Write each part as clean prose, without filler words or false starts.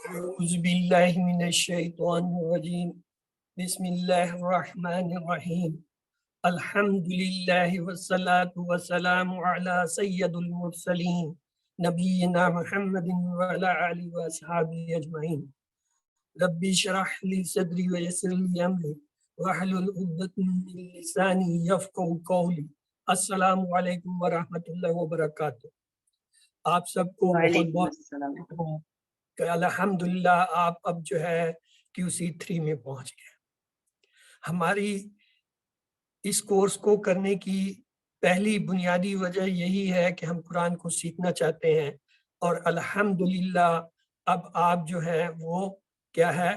اعوذ باللہ من الشیطان الرجیم بسم اللہ الرحمن الرحیم الحمد للہ والصلاة والسلام علی سید المرسلین نبینا محمد وعلی آلہ واصحابہ اجمعین رب اشرح لی صدری ویسر لی امری واحلل عقدۃ من لسانی یفقہوا قولی۔ السلام علیکم ورحمۃ اللہ وبرکاتہ۔ آپ سب کو بہت بہت کہ الحمدللہ آپ اب جو ہے QC3 میں پہنچ گئے۔ ہماری اس کورس کو کرنے کی پہلی بنیادی وجہ یہی ہے کہ ہم قرآن کو سیکھنا چاہتے ہیں، اور الحمدللہ اب آپ جو ہے وہ کیا ہے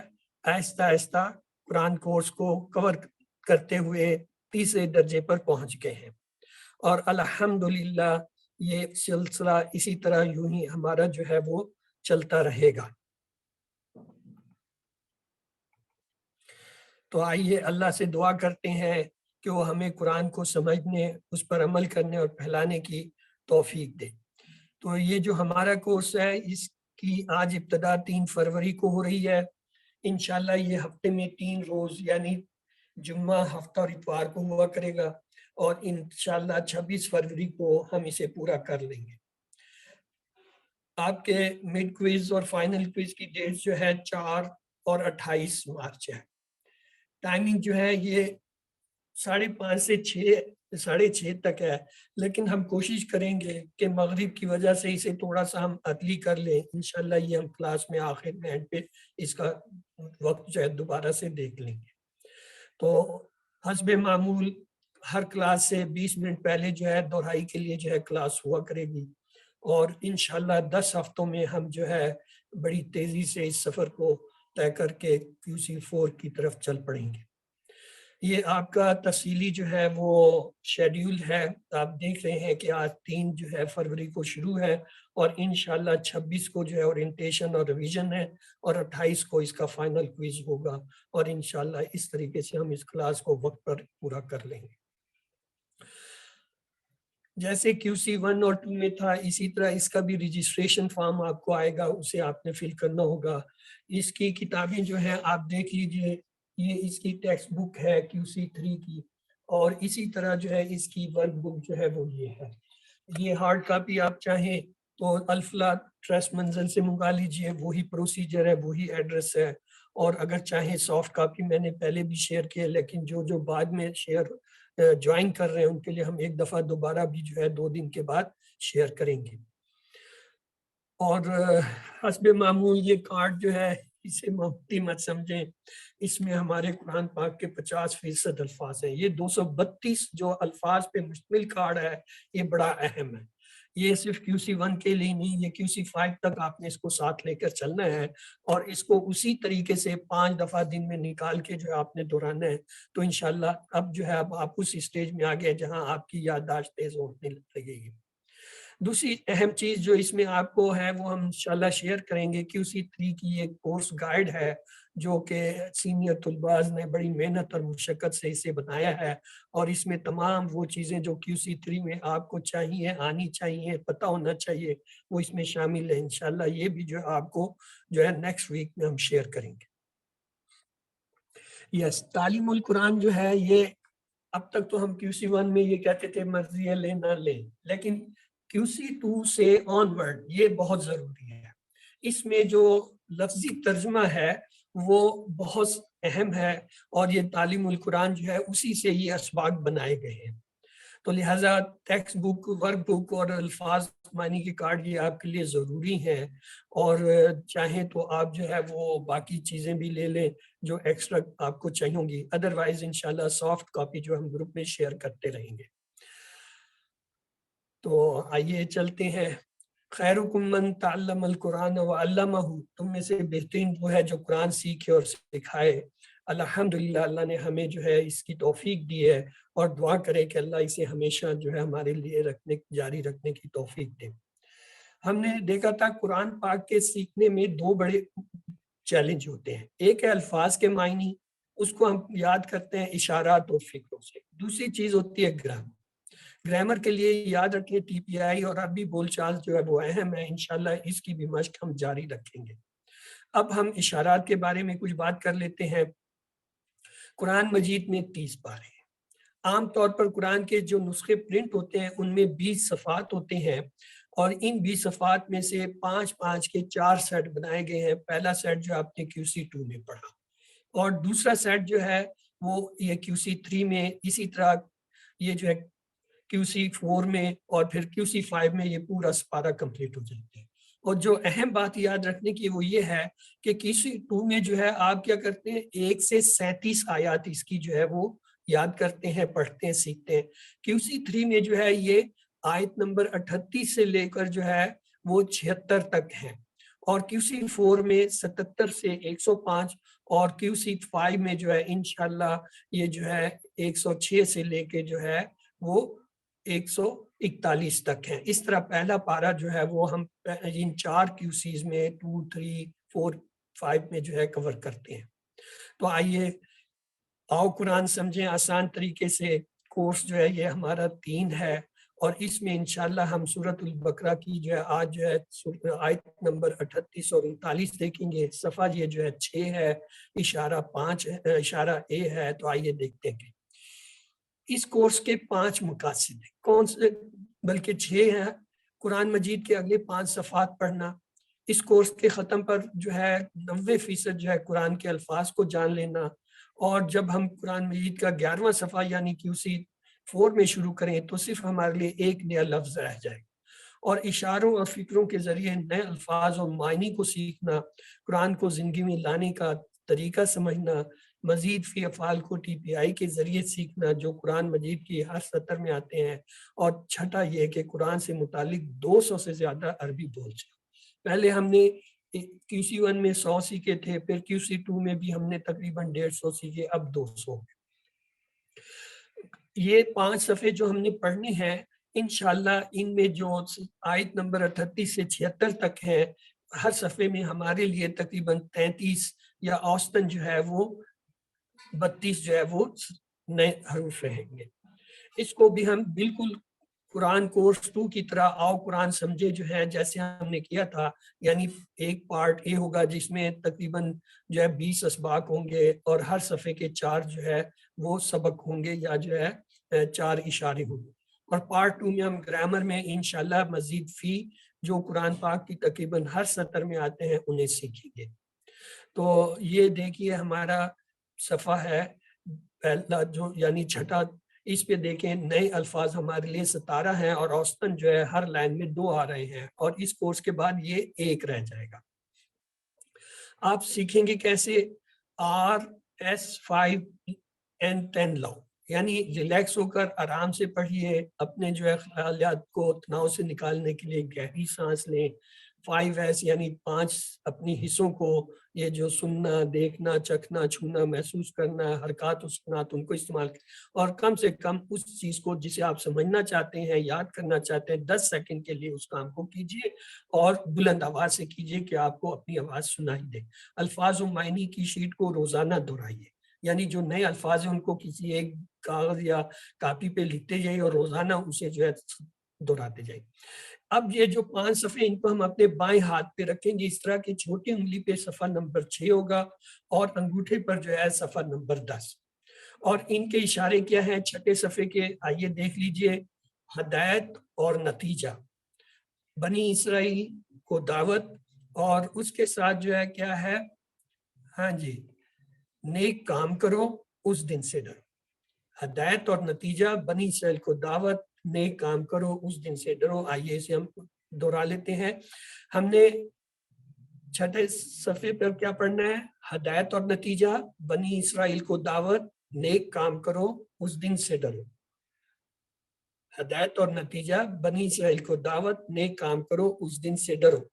آہستہ آہستہ قرآن کورس کو کور کرتے ہوئے تیسرے درجے پر پہنچ گئے ہیں، اور الحمدللہ یہ سلسلہ اسی طرح یوں ہی ہمارا جو ہے وہ چلتا رہے گا۔ تو آئیے اللہ سے دعا کرتے ہیں کہ وہ ہمیں قرآن کو سمجھنے، اس پر عمل کرنے اور پھیلانے کی توفیق دے۔ تو یہ جو ہمارا کورس ہے اس کی آج ابتدا 3 فروری کو ہو رہی ہے۔ انشاءاللہ یہ ہفتے میں 3 روز یعنی جمعہ، ہفتہ اور اتوار کو ہوا کرے گا، اور انشاءاللہ 26 فروری کو ہم اسے پورا کر لیں گے۔ آپ کے مڈ کوئز اور فائنل کوئز کی ڈیٹ جو ہے 4 اور 28 مارچ ہے۔ ٹائمنگ جو ہے یہ 5:30 سے 6:30 تک ہے، لیکن ہم کوشش کریں گے کہ مغرب کی وجہ سے اسے تھوڑا سا ہم عدلی کر لیں۔ انشاءاللہ یہ ہم کلاس میں آخر میں اینڈ پہ اس کا وقت جو ہے دوبارہ سے دیکھ لیں گے۔ تو حسب معمول ہر کلاس سے 20 منٹ پہلے جو ہے دہرائی کے لیے جو ہے کلاس ہوا کرے گی، اور انشاءاللہ 10 ہفتوں میں ہم جو ہے بڑی تیزی سے اس سفر کو طے کر کے QC4 کی طرف چل پڑیں گے۔ یہ آپ کا تفصیلی جو ہے وہ شیڈیول ہے، آپ دیکھ رہے ہیں کہ آج 3 جو ہے فروری کو شروع ہے، اور انشاءاللہ 26 کو جو ہے اورینٹیشن اور ریویژن ہے، اور 28 کو اس کا فائنل کوئز ہوگا، اور انشاءاللہ اس طریقے سے ہم اس کلاس کو وقت پر پورا کر لیں گے۔ جیسے QC1 اور 2 میں تھا، اسی طرح اس کا بھی رجسٹریشن فارم آپ کو آئے گا، اسے آپ نے فل کرنا ہوگا۔ اس کی کتابیں جو ہیں آپ دیکھ لیجئے، یہ اس کی ٹیکسٹ بک ہے QC3 کی، اور اسی طرح جو ہے اس کی ورک بک جو ہے وہ یہ ہے۔ یہ ہارڈ کاپی آپ چاہیں تو الفلا ٹرسٹ منزل سے منگا لیجئے، وہی پروسیجر ہے، وہی ایڈریس ہے، اور اگر چاہیں سافٹ کاپی میں نے پہلے بھی شیئر کیا، لیکن جو بعد میں شیئر جوائن کر رہے ہیں ان کے لیے ہم ایک دفعہ دوبارہ بھی جو ہے 2 دن کے بعد شیئر کریں گے۔ اور حسب معمول یہ کارڈ جو ہے اسے معمولی مت سمجھیں، اس میں ہمارے قرآن پاک کے 50% الفاظ ہیں۔ یہ 232 جو الفاظ پہ مشتمل کارڈ ہے یہ بڑا اہم ہے۔ یہ صرف QC1 کے لیے نہیں، یہ QC5 تک آپ نے اس کو ساتھ لے کر چلنا ہے، اور اس کو اسی طریقے سے 5 دفعہ دن میں نکال کے جو ہے آپ نے دہرانا ہے۔ تو انشاءاللہ اب جو ہے اب آپ اس اسٹیج میں آگے جہاں آپ کی یادداشت تیز ہونے لگے گی۔ دوسری اہم چیز جو اس میں آپ کو ہے وہ ہم انشاءاللہ شیئر کریں گے، QC3 کی ایک کورس گائیڈ ہے جو کہ سینئر طلباء نے بڑی محنت اور مشقت سے اسے بنایا ہے، اور اس میں تمام وہ چیزیں جو QC3 میں آپ کو چاہیے، آنی چاہیے، پتہ ہونا چاہیے، وہ اس میں شامل ہے۔ انشاءاللہ یہ بھی جو ہے آپ کو جو ہے نیکسٹ ویک میں ہم شیئر کریں گے۔ تعلیم القرآن جو ہے یہ اب تک تو ہم QC1 میں یہ کہتے تھے مرضی ہے لے نہ لے، لیکن QC2 سے آن ورڈ یہ بہت ضروری ہے۔ اس میں جو لفظی ترجمہ ہے وہ بہت اہم ہے، اور یہ تعلیم القرآن جو ہے اسی سے یہ اسباق بنائے گئے ہیں۔ تو لہٰذا ٹیکسٹ بک، ورک بک اور الفاظ معنی کے کارڈ یہ آپ کے لیے ضروری ہیں، اور چاہیں تو آپ جو ہے وہ باقی چیزیں بھی لے لیں جو ایکسٹرا آپ کو چاہیے گی، ادروائز انشاءاللہ سافٹ کاپی جو ہم گروپ میں شیئر کرتے رہیں گے۔ تو آئیے چلتے ہیں۔ خیرکم من تعلم القرآن وعلمہ، تم میں سے بہترین وہ ہے جو قرآن سیکھے اور سکھائے۔ الحمدللہ اللہ نے ہمیں جو ہے اس کی توفیق دی ہے، اور دعا کرے کہ اللہ اسے ہمیشہ جو ہے ہمارے لیے جاری رکھنے کی توفیق دے۔ ہم نے دیکھا تھا قرآن پاک کے سیکھنے میں 2 بڑے چیلنج ہوتے ہیں۔ ایک ہے الفاظ کے معنی، اس کو ہم یاد کرتے ہیں اشارات اور فکروں سے۔ دوسری چیز ہوتی ہے گرامر۔ گرامر کے لیے یاد رکھیں TPI اور عربی بول چال جو ہے وہ اہم ہے، انشاءاللہ اس کی بھی مشق ہم جاری رکھیں گے۔ اب ہم اشارات کے بارے میں کچھ بات کر لیتے ہیں۔ قرآن مجید میں 30 پارے ہیں۔ عام طور پر قرآن کے جو نسخے پرنٹ ہوتے ہیں ان میں 20 صفحات ہوتے ہیں، اور ان 20 صفحات میں سے 5 کے 4 سیٹ بنائے گئے ہیں۔ پہلا سیٹ جو آپ نے QC2 میں پڑھا، اور دوسرا سیٹ جو ہے وہ یہ QC3 میں، اسی طرح یہ جو ہے QC4 میں، اور پھر QC5 میں یہ پورا سپارہ کمپلیٹ ہو جاتے ہیں۔ اور جو اہم بات یاد رکھنے کی وہ یہ ہے کہ QC2 میں جو ہے آپ کیا کرتے ہیں، 1 سے 37 آیات اس کی جو ہے وہ یاد کرتے ہیں، پڑھتے ہیں، سیکھتے ہیں۔ QC3 میں جو ہے یہ آیت نمبر 38 سے لے کر جو ہے وہ 76 تک ہیں، اور QC4 میں 77 سے 105، اور QC5 میں جو ہے انشاءاللہ یہ جو ہے 106 سے لے کے جو ہے وہ 141 تک ہیں۔ اس طرح پہلا پارہ جو ہے وہ ہم ان 4 QCs میں 2، 3، 4، 5 میں جو ہے کور کرتے ہیں۔ تو آئیے آؤ قرآن سمجھیں آسان طریقے سے۔ کورس جو ہے یہ ہمارا 3 ہے، اور اس میں انشاءاللہ ہم سورۃ البقرہ کی جو ہے آج جو ہے آیت نمبر 38 اور 39 دیکھیں گے۔ صفحہ یہ جو ہے 6 ہے، اشارہ 5 ہے، اشارہ A ہے۔ تو آئیے دیکھتے ہیں کہ اس کورس کے 5 مقاصد ہیں، کون سے؟ بلکہ 6 ہیں۔ قرآن مجید کے اگلے 5 صفحات پڑھنا، اس کورس کے ختم پر جو ہے 90% جو ہے قرآن کے الفاظ کو جان لینا، اور جب ہم قرآن مجید کا 11واں صفحہ یعنی QC4 میں شروع کریں تو صرف ہمارے لیے ایک نیا لفظ رہ جائے، اور اشاروں اور فکروں کے ذریعے نئے الفاظ اور معنی کو سیکھنا، قرآن کو زندگی میں لانے کا طریقہ سمجھنا، مزید فی افعال کو TPI کے ذریعے سیکھنا جو قرآن مجید کی ہر سطر میں آتے ہیں، اور چھٹا یہ کہ قرآن سے متعلق 200 سے زیادہ عربی بول جائیں۔ پہلے ہم نے QC1 میں 100 سیکھے تھے، پھر QC2 میں بھی ہم نے تقریباً 150 سیکھے، اب 200۔ یہ 5 صفحے جو ہم نے پڑھنے ہیں انشاءاللہ، ان میں جو آیت نمبر 38 سے 76 تک ہے، ہر صفحے میں ہمارے لیے تقریباً 33 یا اوسطاً جو ہے وہ 32 جو ہے وہ نئے حروف رہیں گے۔ اس کو بھی ہم بالکل قرآن کورس 2 کی طرح آؤ قرآن سمجھے جو ہے جیسے ہم نے کیا تھا، یعنی ایک پارٹ A ہوگا جس میں تقریباً جو ہے 20 اسباق ہوں گے، اور ہر صفحے کے 4 جو ہے وہ سبق ہوں گے، یا جو ہے 4 اشارے ہوں گے۔ اور پارٹ 2 میں ہم گرامر میں انشاءاللہ مزید فی جو قرآن پاک کی تقریباً ہر سطر میں آتے ہیں انہیں سیکھیں گے۔ تو یہ دیکھیے ہمارا صفحہ ہے پہلا جو یعنی چھٹا، اس پہ دیکھیں نئے الفاظ ہمارے لیے 17 ہیں، اور اوسطاً جو ہے ہر لائن میں 2 آ رہے ہیں، اور اس کورس کے بعد یہ 1 رہ جائے گا۔ آپ سیکھیں گے کیسے؟ RS5N10 لاؤ، یعنی ریلیکس ہو کر آرام سے پڑھیے، اپنے جو ہے خیالات کو تناؤ سے نکالنے کے لیے گہری سانس لیں۔ 5S یعنی 5 اپنی حصوں کو، یہ جو سننا، دیکھنا، چکھنا، چھونا، محسوس کرنا، حرکات و سکنات، ان کو استعمال کریں، اور کم سے کم اس چیز کو جسے آپ سمجھنا چاہتے ہیں، یاد کرنا چاہتے ہیں، 10 سیکنڈ کے لیے اس کام کو کیجیے، اور بلند آواز سے کیجیے کہ آپ کو اپنی آواز سنائی دے۔ الفاظ و معنی کی شیٹ کو روزانہ دہرائیے، یعنی جو نئے الفاظ ہیں ان کو کسی ایک کاغذ یا کاپی پہ لکھتے جائیں اور روزانہ اسے جو ہے دہراتے جائیں۔ اب یہ جو 5 صفحے ان کو ہم اپنے بائیں ہاتھ پہ رکھیں گے، اس طرح کی چھوٹی انگلی پہ صفحہ نمبر 6 ہوگا، اور انگوٹھے پر جو ہے صفحہ نمبر 10، اور ان کے اشارے کیا ہیں چھٹے صفحے کے؟ آئیے دیکھ لیجئے۔ ہدایت اور نتیجہ، بنی اسرائیل کو دعوت، اور اس کے ساتھ جو ہے کیا ہے؟ ہاں جی، نیک کام کرو اس دن سے ڈرو۔ ہدایت اور نتیجہ، بنی اسرائیل کو دعوت، نیک کام کرو اس دن سے ڈرو۔ آئیے اسے ہم دہرا لیتے ہیں۔ ہم نے چھٹے صفحے پر کیا پڑھنا ہے؟ ہدایت اور نتیجہ، بنی اسرائیل کو دعوت، نیک کام کرو اس دن سے ڈرو۔ ہدایت اور نتیجہ، بنی اسرائیل کو دعوت، نیک کام کرو اس دن سے ڈرو۔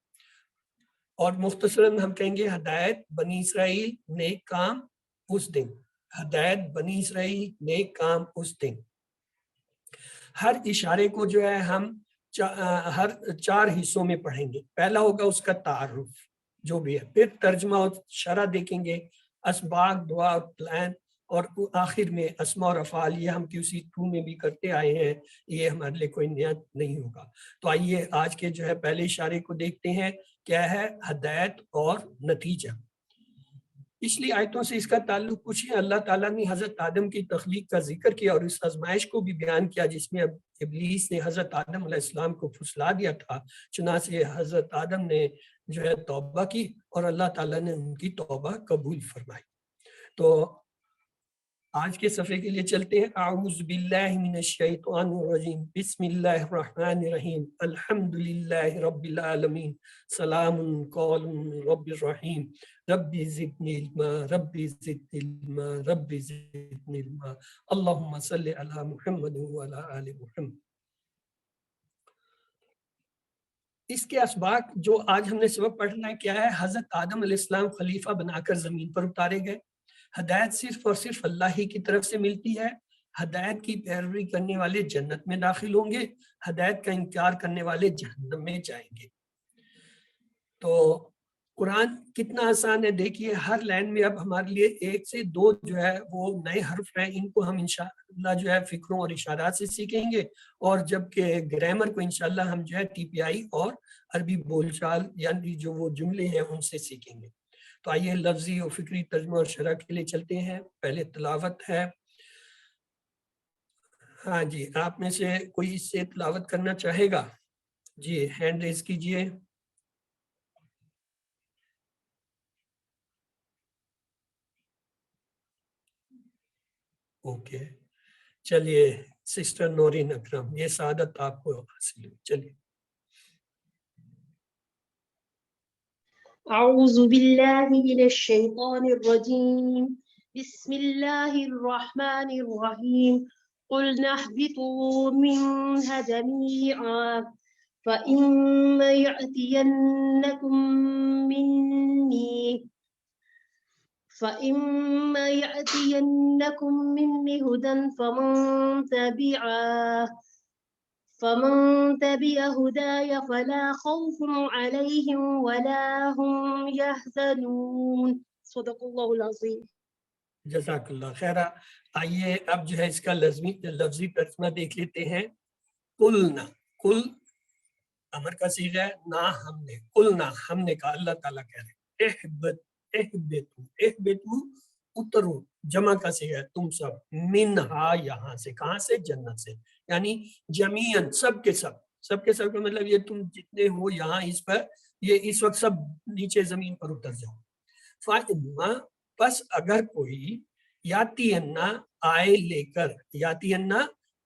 اور مختصراً ہم کہیں گے ہدایت، بنی اسرائیل، نیک کام اس دن۔ ہدایت، بنی اسرائیل، نیک کام اس دن۔ ہر اشارے کو جو ہے ہم ہر 4 حصوں میں پڑھیں گے۔ پہلا ہوگا اس کا تعارف جو بھی ہے، پھر ترجمہ اور شرح دیکھیں گے، اسباق، دعا اور پلان، اور آخر میں اسماء اور افعال یہ ہم QC 2 میں بھی کرتے آئے ہیں، یہ ہمارے لیے کوئی نیا نہیں ہوگا۔ تو آئیے آج کے جو ہے پہلے اشارے کو دیکھتے ہیں، کیا ہے؟ ہدایت اور نتیجہ۔ پچھلی آیتوں سے اس کا تعلق کچھ ہے۔ اللہ تعالیٰ نے حضرت آدم کی تخلیق کا ذکر کیا اور اس آزمائش کو بھی بیان کیا جس میں ابلیس نے حضرت آدم علیہ السلام کو پھسلا دیا تھا، چنانچہ حضرت آدم نے جو ہے توبہ کی اور اللہ تعالیٰ نے ان کی توبہ قبول فرمائی۔ تو آج کے صفحے کے لیے چلتے ہیں۔ اعوذ باللہ من الشیطان الرجیم، بسم اللہ الرحمن الرحیم، الحمدللہ رب العالمین، سلام قول من رب الرحیم، رب زدنی علما، رب زدنی علما، رب زدنی علما، اللہم صلی علی محمد وعلی آل محمد۔ اس کے اسباق جو آج ہم نے سبق پڑھنا ہے کیا ہے؟ حضرت آدم علیہ السلام خلیفہ بنا کر زمین پر اتارے گئے۔ ہدایت صرف اور صرف اللہ ہی کی طرف سے ملتی ہے۔ ہدایت کی پیروی کرنے والے جنت میں داخل ہوں گے، ہدایت کا انکار کرنے والے جہنم میں جائیں گے۔ تو قرآن کتنا آسان ہے، دیکھیے ہر لائن میں اب ہمارے لیے 1 سے 2 جو ہے وہ نئے حرف ہیں، ان کو ہم انشاءاللہ جو ہے فکروں اور اشارات سے سیکھیں گے، اور جبکہ گرامر کو انشاءاللہ ہم جو ہے TPI اور عربی بول چال یعنی جو وہ جملے ہیں ان سے سیکھیں گے۔ تو آئیے لفظی اور فکری ترجمہ اور شرح کے لیے چلتے ہیں۔ پہلے تلاوت ہے۔ ہاں جی، آپ میں سے کوئی اس سے تلاوت کرنا چاہے گا؟ جی ہینڈ ریز کیجئے۔ اوکے، چلیے سسٹر نورین اکرم، یہ سعادت آپ کو حاصل ہوئی، چلیے۔ أعوذ بالله من الشيطان الرجيم بسم الله الرحمن الرحيم قلنا اهبطوا منها جميعا فإما يأتينكم مني هدى فمن تبع هداي فلا خوف عليهم ولا هم يحزنون صدق اللہ العظیم۔ جزاک اللہ خیر۔ آئیے اب جو ہے اس کا لفظی ترجمہ دیکھ لیتے ہیں۔ قلنا، قل امر کا صیغہ ہے، نہ ہم نے، قلنا ہم نے کہا، اللہ تعالیٰ کہہ رہے اہبتو اترو، جمع کا صیغہ ہے تم سب، منہا یہاں سے، کہاں سے؟ جنت سے، یعنی جمیعاً سب کے سب، سب کے سب کا مطلب یہ تم جتنے ہو یہاں اس پر، یہ اس وقت سب نیچے زمین پر اتر جاؤ۔ فَإِمَّا، پس اگر کوئی، یاتی انا آئے لے کر، یاتی انا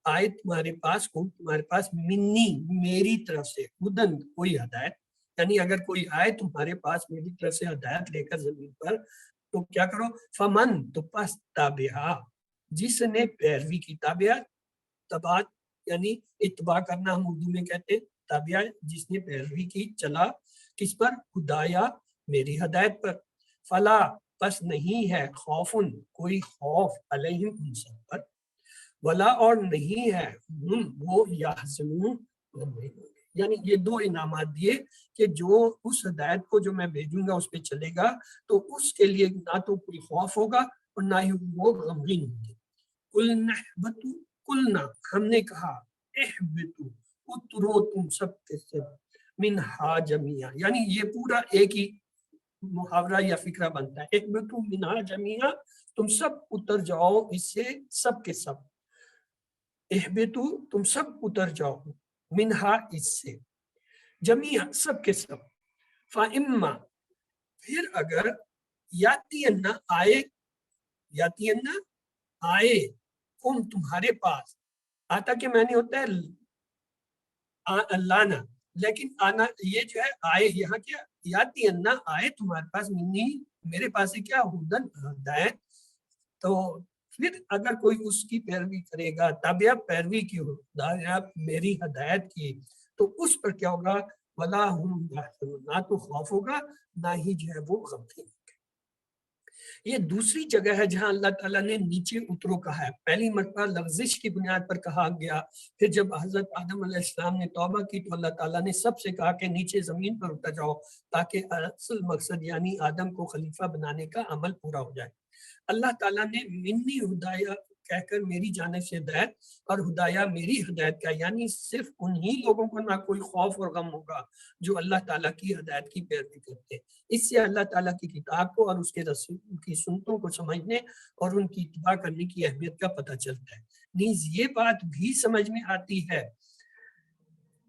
آئے تمہارے پاس، تمہارے پاس، منی میری طرف سے، ہدن کوئی ہدایت، یعنی اگر کوئی آئے تمہارے پاس میری طرف سے ہدایت لے کر زمین پر، تو کیا کرو؟ فمن، تو پس تابعہ، جس نے پیروی کی، تابعہ تبعات یعنی اتباع کرنا ہم اردو میں کہتے ہیں، تابعہ جس نے پیروی کی، چلا کس پر؟ ہدایہ میری ہدایت پر، فلا پس نہیں ہے، خوفن کوئی خوف، علیہم ان سب پر، ولا اور نہیں ہے، وہ یحزنون یعنی یہ 2 انعامات دیے کہ جو اس ہدایت کو جو میں بھیجوں گا اس پہ چلے گا تو اس کے لیے نہ تو کوئی خوف ہوگا اور نہ ہی وہ غمگین ہوں گے۔ قلنا اہبطوا، قلنا ہم نے کہا، اہبطوا اترو تم سب کے سب، منہا جميعا، یعنی یہ پورا ایک ہی محاورہ یا فکرہ بنتا ہے، اہبطوا منہا جميعا، تم سب اتر جاؤ اس سے، سب کے سب، اہبطوا تم سب اتر جاؤ، منہا اس سے، جميعا سب کے سب، فإما پھر اگر، یاتی انا آئے، یاتی انا آئے، کم تمہارے پاس، آتا کے معنی ہوتا ہے لانا، لیکن آنا یہ جو ہے آئے یہاں کیا، یاتی انا آئے تمہارے پاس، منی میرے پاس ہے کیا، ہدن ہدایت، تو پھر اگر کوئی اس کی پیروی کرے گا، تابعہ پیروی کی ہو، میری ہدایت کی، تو اس پر کیا ہوگا؟ ولا ہم یحزنون، نہ تو خوف ہوگا نہ ہی جو ہے وہ غمگین ہوگا۔ یہ دوسری جگہ ہے جہاں اللہ تعالیٰ نے نیچے اترو کہا ہے۔ پہلی مرتبہ لغزش کی بنیاد پر کہا گیا، پھر جب حضرت آدم علیہ السلام نے توبہ کی تو اللہ تعالیٰ نے سب سے کہا کہ نیچے زمین پر اتر جاؤ، تاکہ اصل مقصد یعنی آدم کو خلیفہ بنانے کا عمل پورا ہو جائے۔ اللہ تعالیٰ نے منی ہدایہ کہہ کر میری جانب سے ہدایت اور ہدایہ میری ہدایت کا، یعنی صرف انہی لوگوں کو نہ کوئی خوف اور غم ہوگا جو اللہ تعالیٰ کی ہدایت کی پیروی کرتے ہیں۔ اس سے اللہ تعالیٰ کی کتاب کو اور اس کے رسول کی سنتوں کو سمجھنے اور ان کی اتباع کرنے کی اہمیت کا پتہ چلتا ہے۔ نیز یہ بات بھی سمجھ میں آتی ہے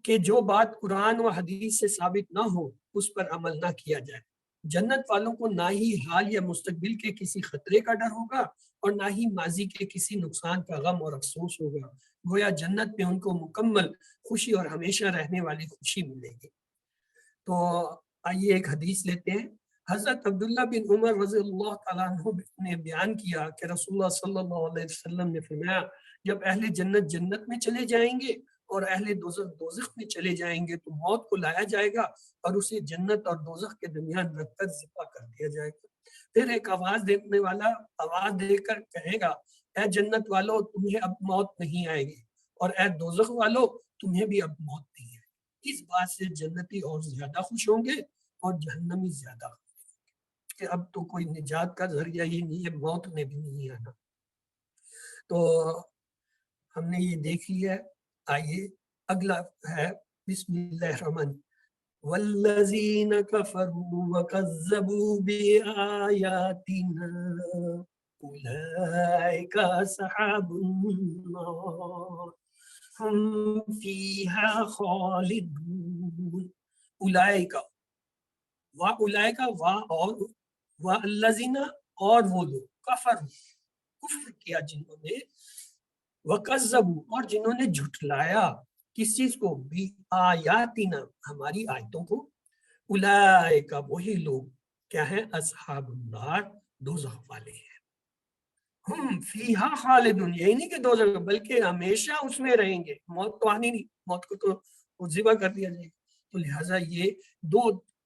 کہ جو بات قرآن و حدیث سے ثابت نہ ہو اس پر عمل نہ کیا جائے۔ جنت والوں کو نہ ہی حال یا مستقبل کے کسی خطرے کا ڈر ہوگا اور نہ ہی ماضی کے کسی نقصان کا غم اور افسوس ہوگا، گویا جنت میں ان کو مکمل خوشی اور ہمیشہ رہنے والی خوشی ملے گی۔ تو آئیے ایک حدیث لیتے ہیں۔ حضرت عبداللہ بن عمر رضی اللہ تعالیٰ عنہ نے بیان کیا کہ رسول اللہ صلی اللہ علیہ وسلم نے فرمایا، جب اہل جنت جنت میں چلے جائیں گے اور اہل دوزخ دوزخ میں چلے جائیں گے تو موت کو لایا جائے گا اور اسے جنت اور دوزخ کے درمیان رکھ کر ذبح کر دیا جائے گا۔ پھر ایک آواز دینے والا آواز دے کر کہے گا، اے جنت والو تمہیں اب موت نہیں آئے گی، اور اے دوزخ والو تمہیں بھی اب موت نہیں آئے گی۔ اس بات سے جنتی اور زیادہ خوش ہوں گے اور جہنمی زیادہ خوش ہوں گے کہ اب تو کوئی نجات کا ذریعہ ہی نہیں ہے، موت نے بھی نہیں آنا۔ تو ہم نے یہ دیکھ لیا۔ آئیے اگلا ہے، بسم اللہ الرحمن الرحیم۔ والذین کفروا وکذبوا بآیاتنا اولئک اصحاب النار ہم فیہا خالدون۔ اولئک اور والذین اور وہ لوگ کفر کیا جنہوں نے، وکذبوا اور جنہوں نے جھٹلایا کس چیز کو، بھی آیاتنا ہماری آیتوں کو، اولئک وہی لوگ کیا ہیں، اصحاب النار دوزخ والے ہیں۔ ہم فیہا خالدون، یہی نہیں کہ دوزخ بلکہ ہمیشہ اس میں رہیں گے، موت تو آنی نہیں، موت کو تو ذبح کر دیا جائے گا۔ تو لہٰذا یہ دو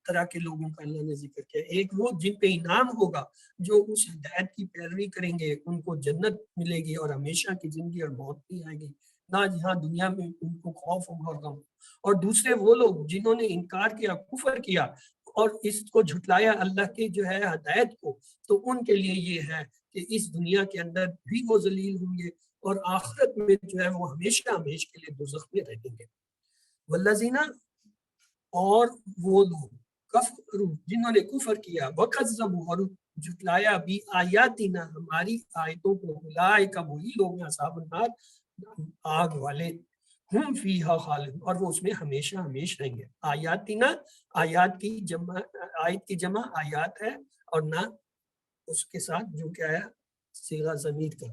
طرح کے لوگوں کا اللہ نے ذکر کیا، ایک وہ جن پہ انعام ہوگا جو اس ہدایت کی پیروی کریں گے، ان کو جنت ملے گی اور ہمیشہ کی زندگی اور موت نہیں آئے گی، نہ جہاں دنیا میں ان کو خوف ہوگا اور غم۔ اور دوسرے وہ لوگ جنہوں نے انکار کیا، کفر کیا اور اس کو جھٹلایا اللہ کی جو ہے ہدایت کو، تو ان کے لیے یہ ہے کہ اس دنیا کے اندر بھی وہ ذلیل ہوں گے اور آخرت میں جو ہے وہ ہمیشہ ہمیشہ کے لیے دوزخ میں رہیں گے۔ والذین اور وہ لوگ کفروا جنہوں نے کفر کیا، وکذبوا اور جھٹلایا بھی آیاتنا ہماری آیتوں کو، اولئک وہی لوگ اصحاب النار آگ والے، ہم فیہا خالدون اور وہ اس میں ہمیشہ ہمیشہ رہیں گے۔ آیاتنا آیات کی جمع، آیت کی جمع آیات ہے اور نہ اس کے ساتھ جو کیا ہے صیغہ ضمیر کا،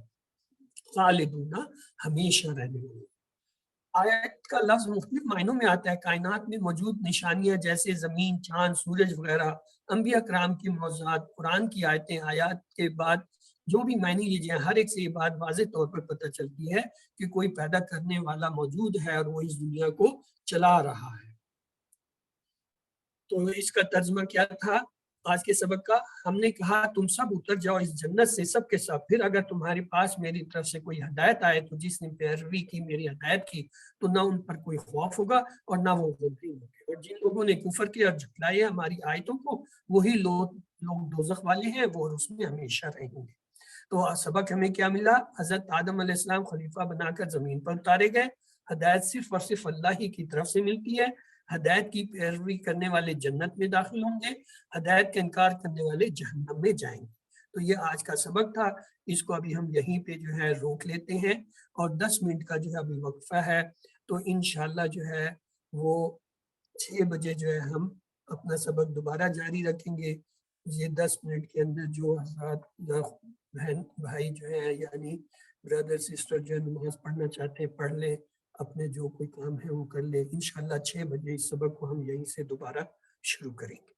خالدون ہمیشہ رہنے والے۔ آیت کا لفظ مختلف معنوں میں آتا ہے۔ کائنات میں موجود نشانیاں جیسے زمین، چاند، سورج وغیرہ، انبیاء کرام کی معجزات، قرآن کی آیتیں، آیات کے بعد جو بھی معنی لیجیے، ہر ایک سے یہ بات واضح طور پر پتہ چلتی ہے کہ کوئی پیدا کرنے والا موجود ہے اور وہ اس دنیا کو چلا رہا ہے۔ تو اس کا ترجمہ کیا تھا آج کے سبق کا؟ ہم نے کہا تم سب اتر جاؤ اس جنت سے سب کے سب، پھر اگر تمہارے پاس میری طرف سے کوئی ہدایت آئے تو جس نے پیروی کی میری ہدایت کی تو نہ ان پر کوئی خوف ہوگا اور نہ وہ غمگین ہوں گے، اور جن لوگوں نے کفر کیا اور جھٹلایا ہماری آیتوں کو وہی لوگ دوزخ والے ہیں، وہ اس میں ہمیشہ رہیں گے۔ تو سبق ہمیں کیا ملا؟ حضرت آدم علیہ السلام خلیفہ بنا کر زمین پر اتارے گئے، ہدایت صرف اور صرف اللہ ہی کی طرف سے ملتی ہے، ہدایت کی پیروی کرنے والے جنت میں داخل ہوں گے، ہدایت کا انکار کرنے والے جہنم میں جائیں گے۔ تو یہ آج کا سبق تھا، اس کو ابھی ہم یہیں پہ جو ہے روک لیتے ہیں اور 10 منٹ کا جو ہے ابھی وقفہ ہے، تو انشاءاللہ جو ہے وہ 6 بجے جو ہے ہم اپنا سبق دوبارہ جاری رکھیں گے۔ یہ 10 منٹ کے اندر جو حضرات بہن بھائی جو ہیں یعنی بردر سسٹر جو نماز پڑھنا چاہتے ہیں پڑھ لیں، اپنے جو کوئی کام ہے وہ کر لیں۔ انشاءاللہ 6 بجے اس سبق کو ہم یہیں سے دوبارہ شروع کریں گے۔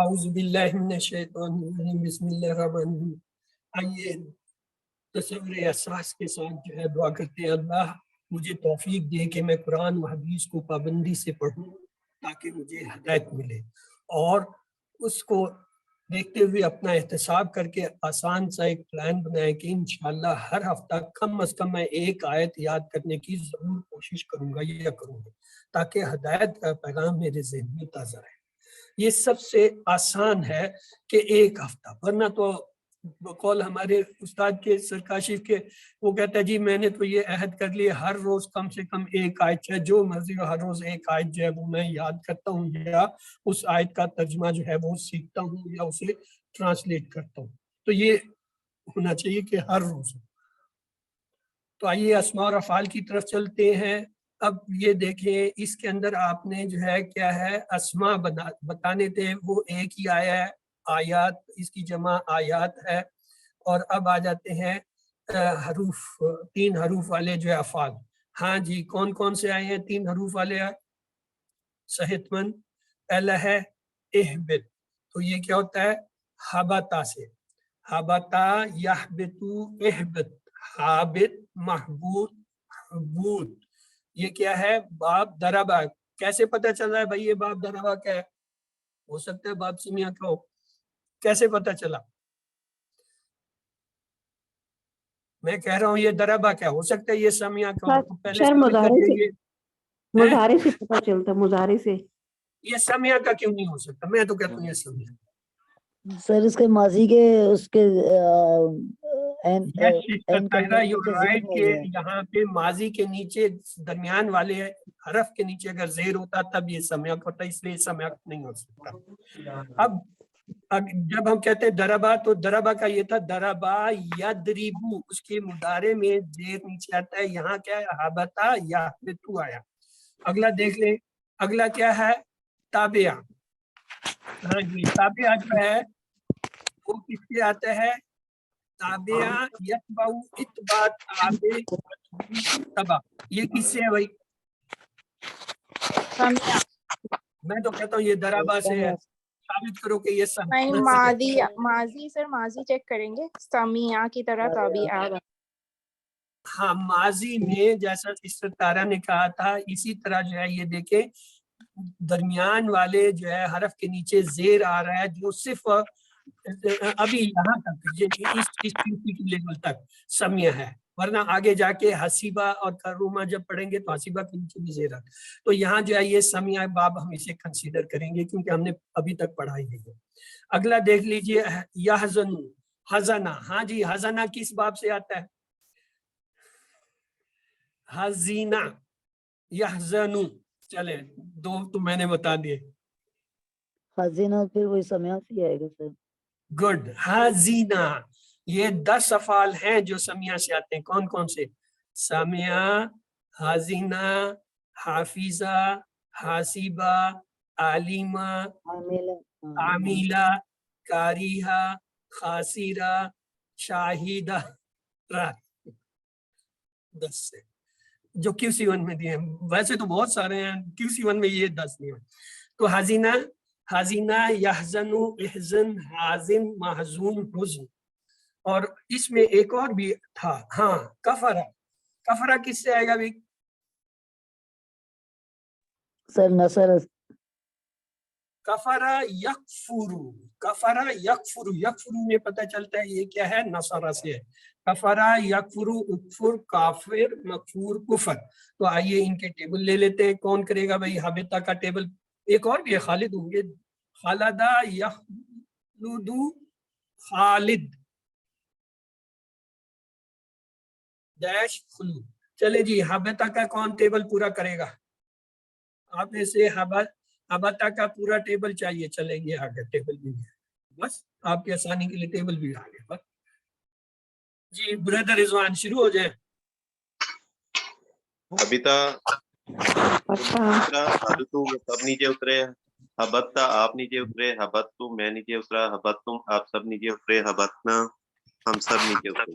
اعوذ باللہ من الشیطان الرجیم بسم اللہ الرحمن الرحیم. آئیے تصور احساس کے ساتھ جو ہے دعا کرتے ہیں اللہ مجھے توفیق دے کہ میں قرآن و حدیث کو پابندی سے پڑھوں تاکہ مجھے ہدایت ملے، اور اس کو دیکھتے ہوئے اپنا احتساب کر کے آسان سا ایک پلان بنائے کہ انشاءاللہ ہر ہفتہ کم از کم میں ایک آیت یاد کرنے کی ضرور کوشش کروں گا یا کروں گا تاکہ ہدایت کا پیغام میرے ذہن میں تازہ رہے. یہ سب سے آسان ہے کہ ایک ہفتہ، ورنہ تو بقول ہمارے استاد کے سرکاشف کے وہ کہتا ہے جی میں نے تو یہ عہد کر لیے ہر روز کم سے کم ایک آیت ہے، جو مرضی ہو ہر روز ایک آیت جو ہے وہ میں یاد کرتا ہوں یا اس آیت کا ترجمہ جو ہے وہ سیکھتا ہوں یا اسے ٹرانسلیٹ کرتا ہوں. تو یہ ہونا چاہیے کہ ہر روز. تو آئیے اسماء اور افعال کی طرف چلتے ہیں. اب یہ دیکھیں اس کے اندر آپ نے جو ہے کیا ہے اسماء بتانے تھے، وہ ایک ہی آیا ہے، آیات اس کی جمع آیات ہے. اور اب آ جاتے ہیں حروف، 3 حروف والے جو ہے افعال. ہاں جی کون کون سے آئے ہیں 3 حروف والے؟ صحت مند. پہلا ہے اہبت، تو یہ کیا ہوتا ہے؟ حبتا سے. حبتا یحبتو اہبت، حابت محبوط حبوط. یہ کیا ہے؟ باب دربا. کیسے پتہ چل رہا ہے بھائی یہ باب دربا کیا ہے؟ ہو سکتا ہے باب سمیہ کا ہو. کیسے پتہ چلا؟ میں کہہ رہا ہوں یہ دربا کیا ہو سکتا ہے یہ سمیہ کا ہو. تو پہلے ثابت کر دیں گے مظاہرے سے پتہ چلتا، مظاہرے سے. یہ سمیہ کا کیوں نہیں ہو سکتا؟ میں تو کہتا ہوں یہ سمیہ. سر اس کے ماضی کے اس کے یہاں پہ ماضی کے نیچے درمیان والے حرف کے نیچے اگر زیر ہوتا تب یہ سمیاق ہوتا، اس لیے سمیاق نہیں ہو سکتا. اب جب ہم کہتے ہیں دربا تو دربا کا یہ تھا دربا یدربو، اس کے مضارع میں زیر نیچے آتا ہے. یہاں کیا ہے؟ حبتا یحبتو آیا. اگلا دیکھ لیں، اگلا کیا ہے؟ تابعہ. ہاں جی تابعہ جو ہے وہ کس سے آتا ہے؟ تابعہ یتبع اتباع تبع. یہ کس سے ہے بھائی؟ میں تو کہتا ہوں یہ دربا سے ہے. ثابت کرو کہ یہ ماضی سر ماضی چیک کریں گے، سمیع کی طرح تابعہ. ہاں ماضی میں جیسا سسٹر تارا نے کہا تھا اسی طرح جو ہے یہ دیکھیں درمیان والے جو ہے حرف کے نیچے زیر آ رہا ہے جو صرف ابھی یہاں تک اس لیول تک سمیہ ہے، ورنہ آگے جا کے حسیبہ اور کرومہ جب پڑھیں گے تو حسیبہ کے نیچے بھی زیر آ. تو یہاں جو ہے یہ سمیہ باب ہم اسے کنسیڈر کریں گے کیونکہ ہم نے ابھی تک پڑھا ہی نہیں ہے. اگلا دیکھ لیجئے یحزن، حزنہ. ہاں جی حزنہ کس باب سے آتا ہے؟ حزینہ یحزنو. چلے 2 تو میں نے بتا دیے. حزینہ پھر وہی سمیات ہی آئے گا سر. گڈ. حزینہ یہ 10 افعال ہیں جو سمیہ سے آتے ہیں. کون کون سے؟ سمیہ، حزینہ، حافظہ، حاسبہ، علیمہ، عامیلہ، کاریہہ، خاسرہ، شاہدہ. 10 سے جو QC1 میں دیے ہیں. ویسے تو بہت سارے ہیں، QC1 میں یہ 10 دیے ہیں. تو حزینہ، حزینہ، یحزن، احزن، حازن، محزون، حزن. اور اس میں ایک اور بھی تھا، ہاں کفرہ. کفرہ کس سے آئے گا بھی؟ سر نصر. کفرہ یکفرو. کفرہ یکفرو. یکفرو میں پتہ چلتا ہے یہ کیا ہے؟ نصرہ سے ہے. کفرہ یکفرو، اکفر کافر، مکفور کفر. تو آئیے ان کے ٹیبل لے لیتے ہیں. کون کرے گا بھائی حبتا کا ٹیبل؟ ایک اور بھی ہے، خالد ہوں گے. خالدہ یخلدو خالد ڈیش خلود. چلے جی حبتا کا کون ٹیبل پورا کرے گا؟ آپ میں سے حبتا کا پورا ٹیبل چاہیے. چلیں گے آگے، ٹیبل بھی ہے بس آپ کی آسانی کے لیے ٹیبل بھی آگے بس. جی بردر رضوان شروع ہو جائے. حبتا حبتو سب نیچے اترے، حبتا آپ نیچے اترے، حبتو میں نیچے اترا، حبتم آپ سب نیچے اترے، حبتنا ہم سب نیچے اترے.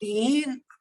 3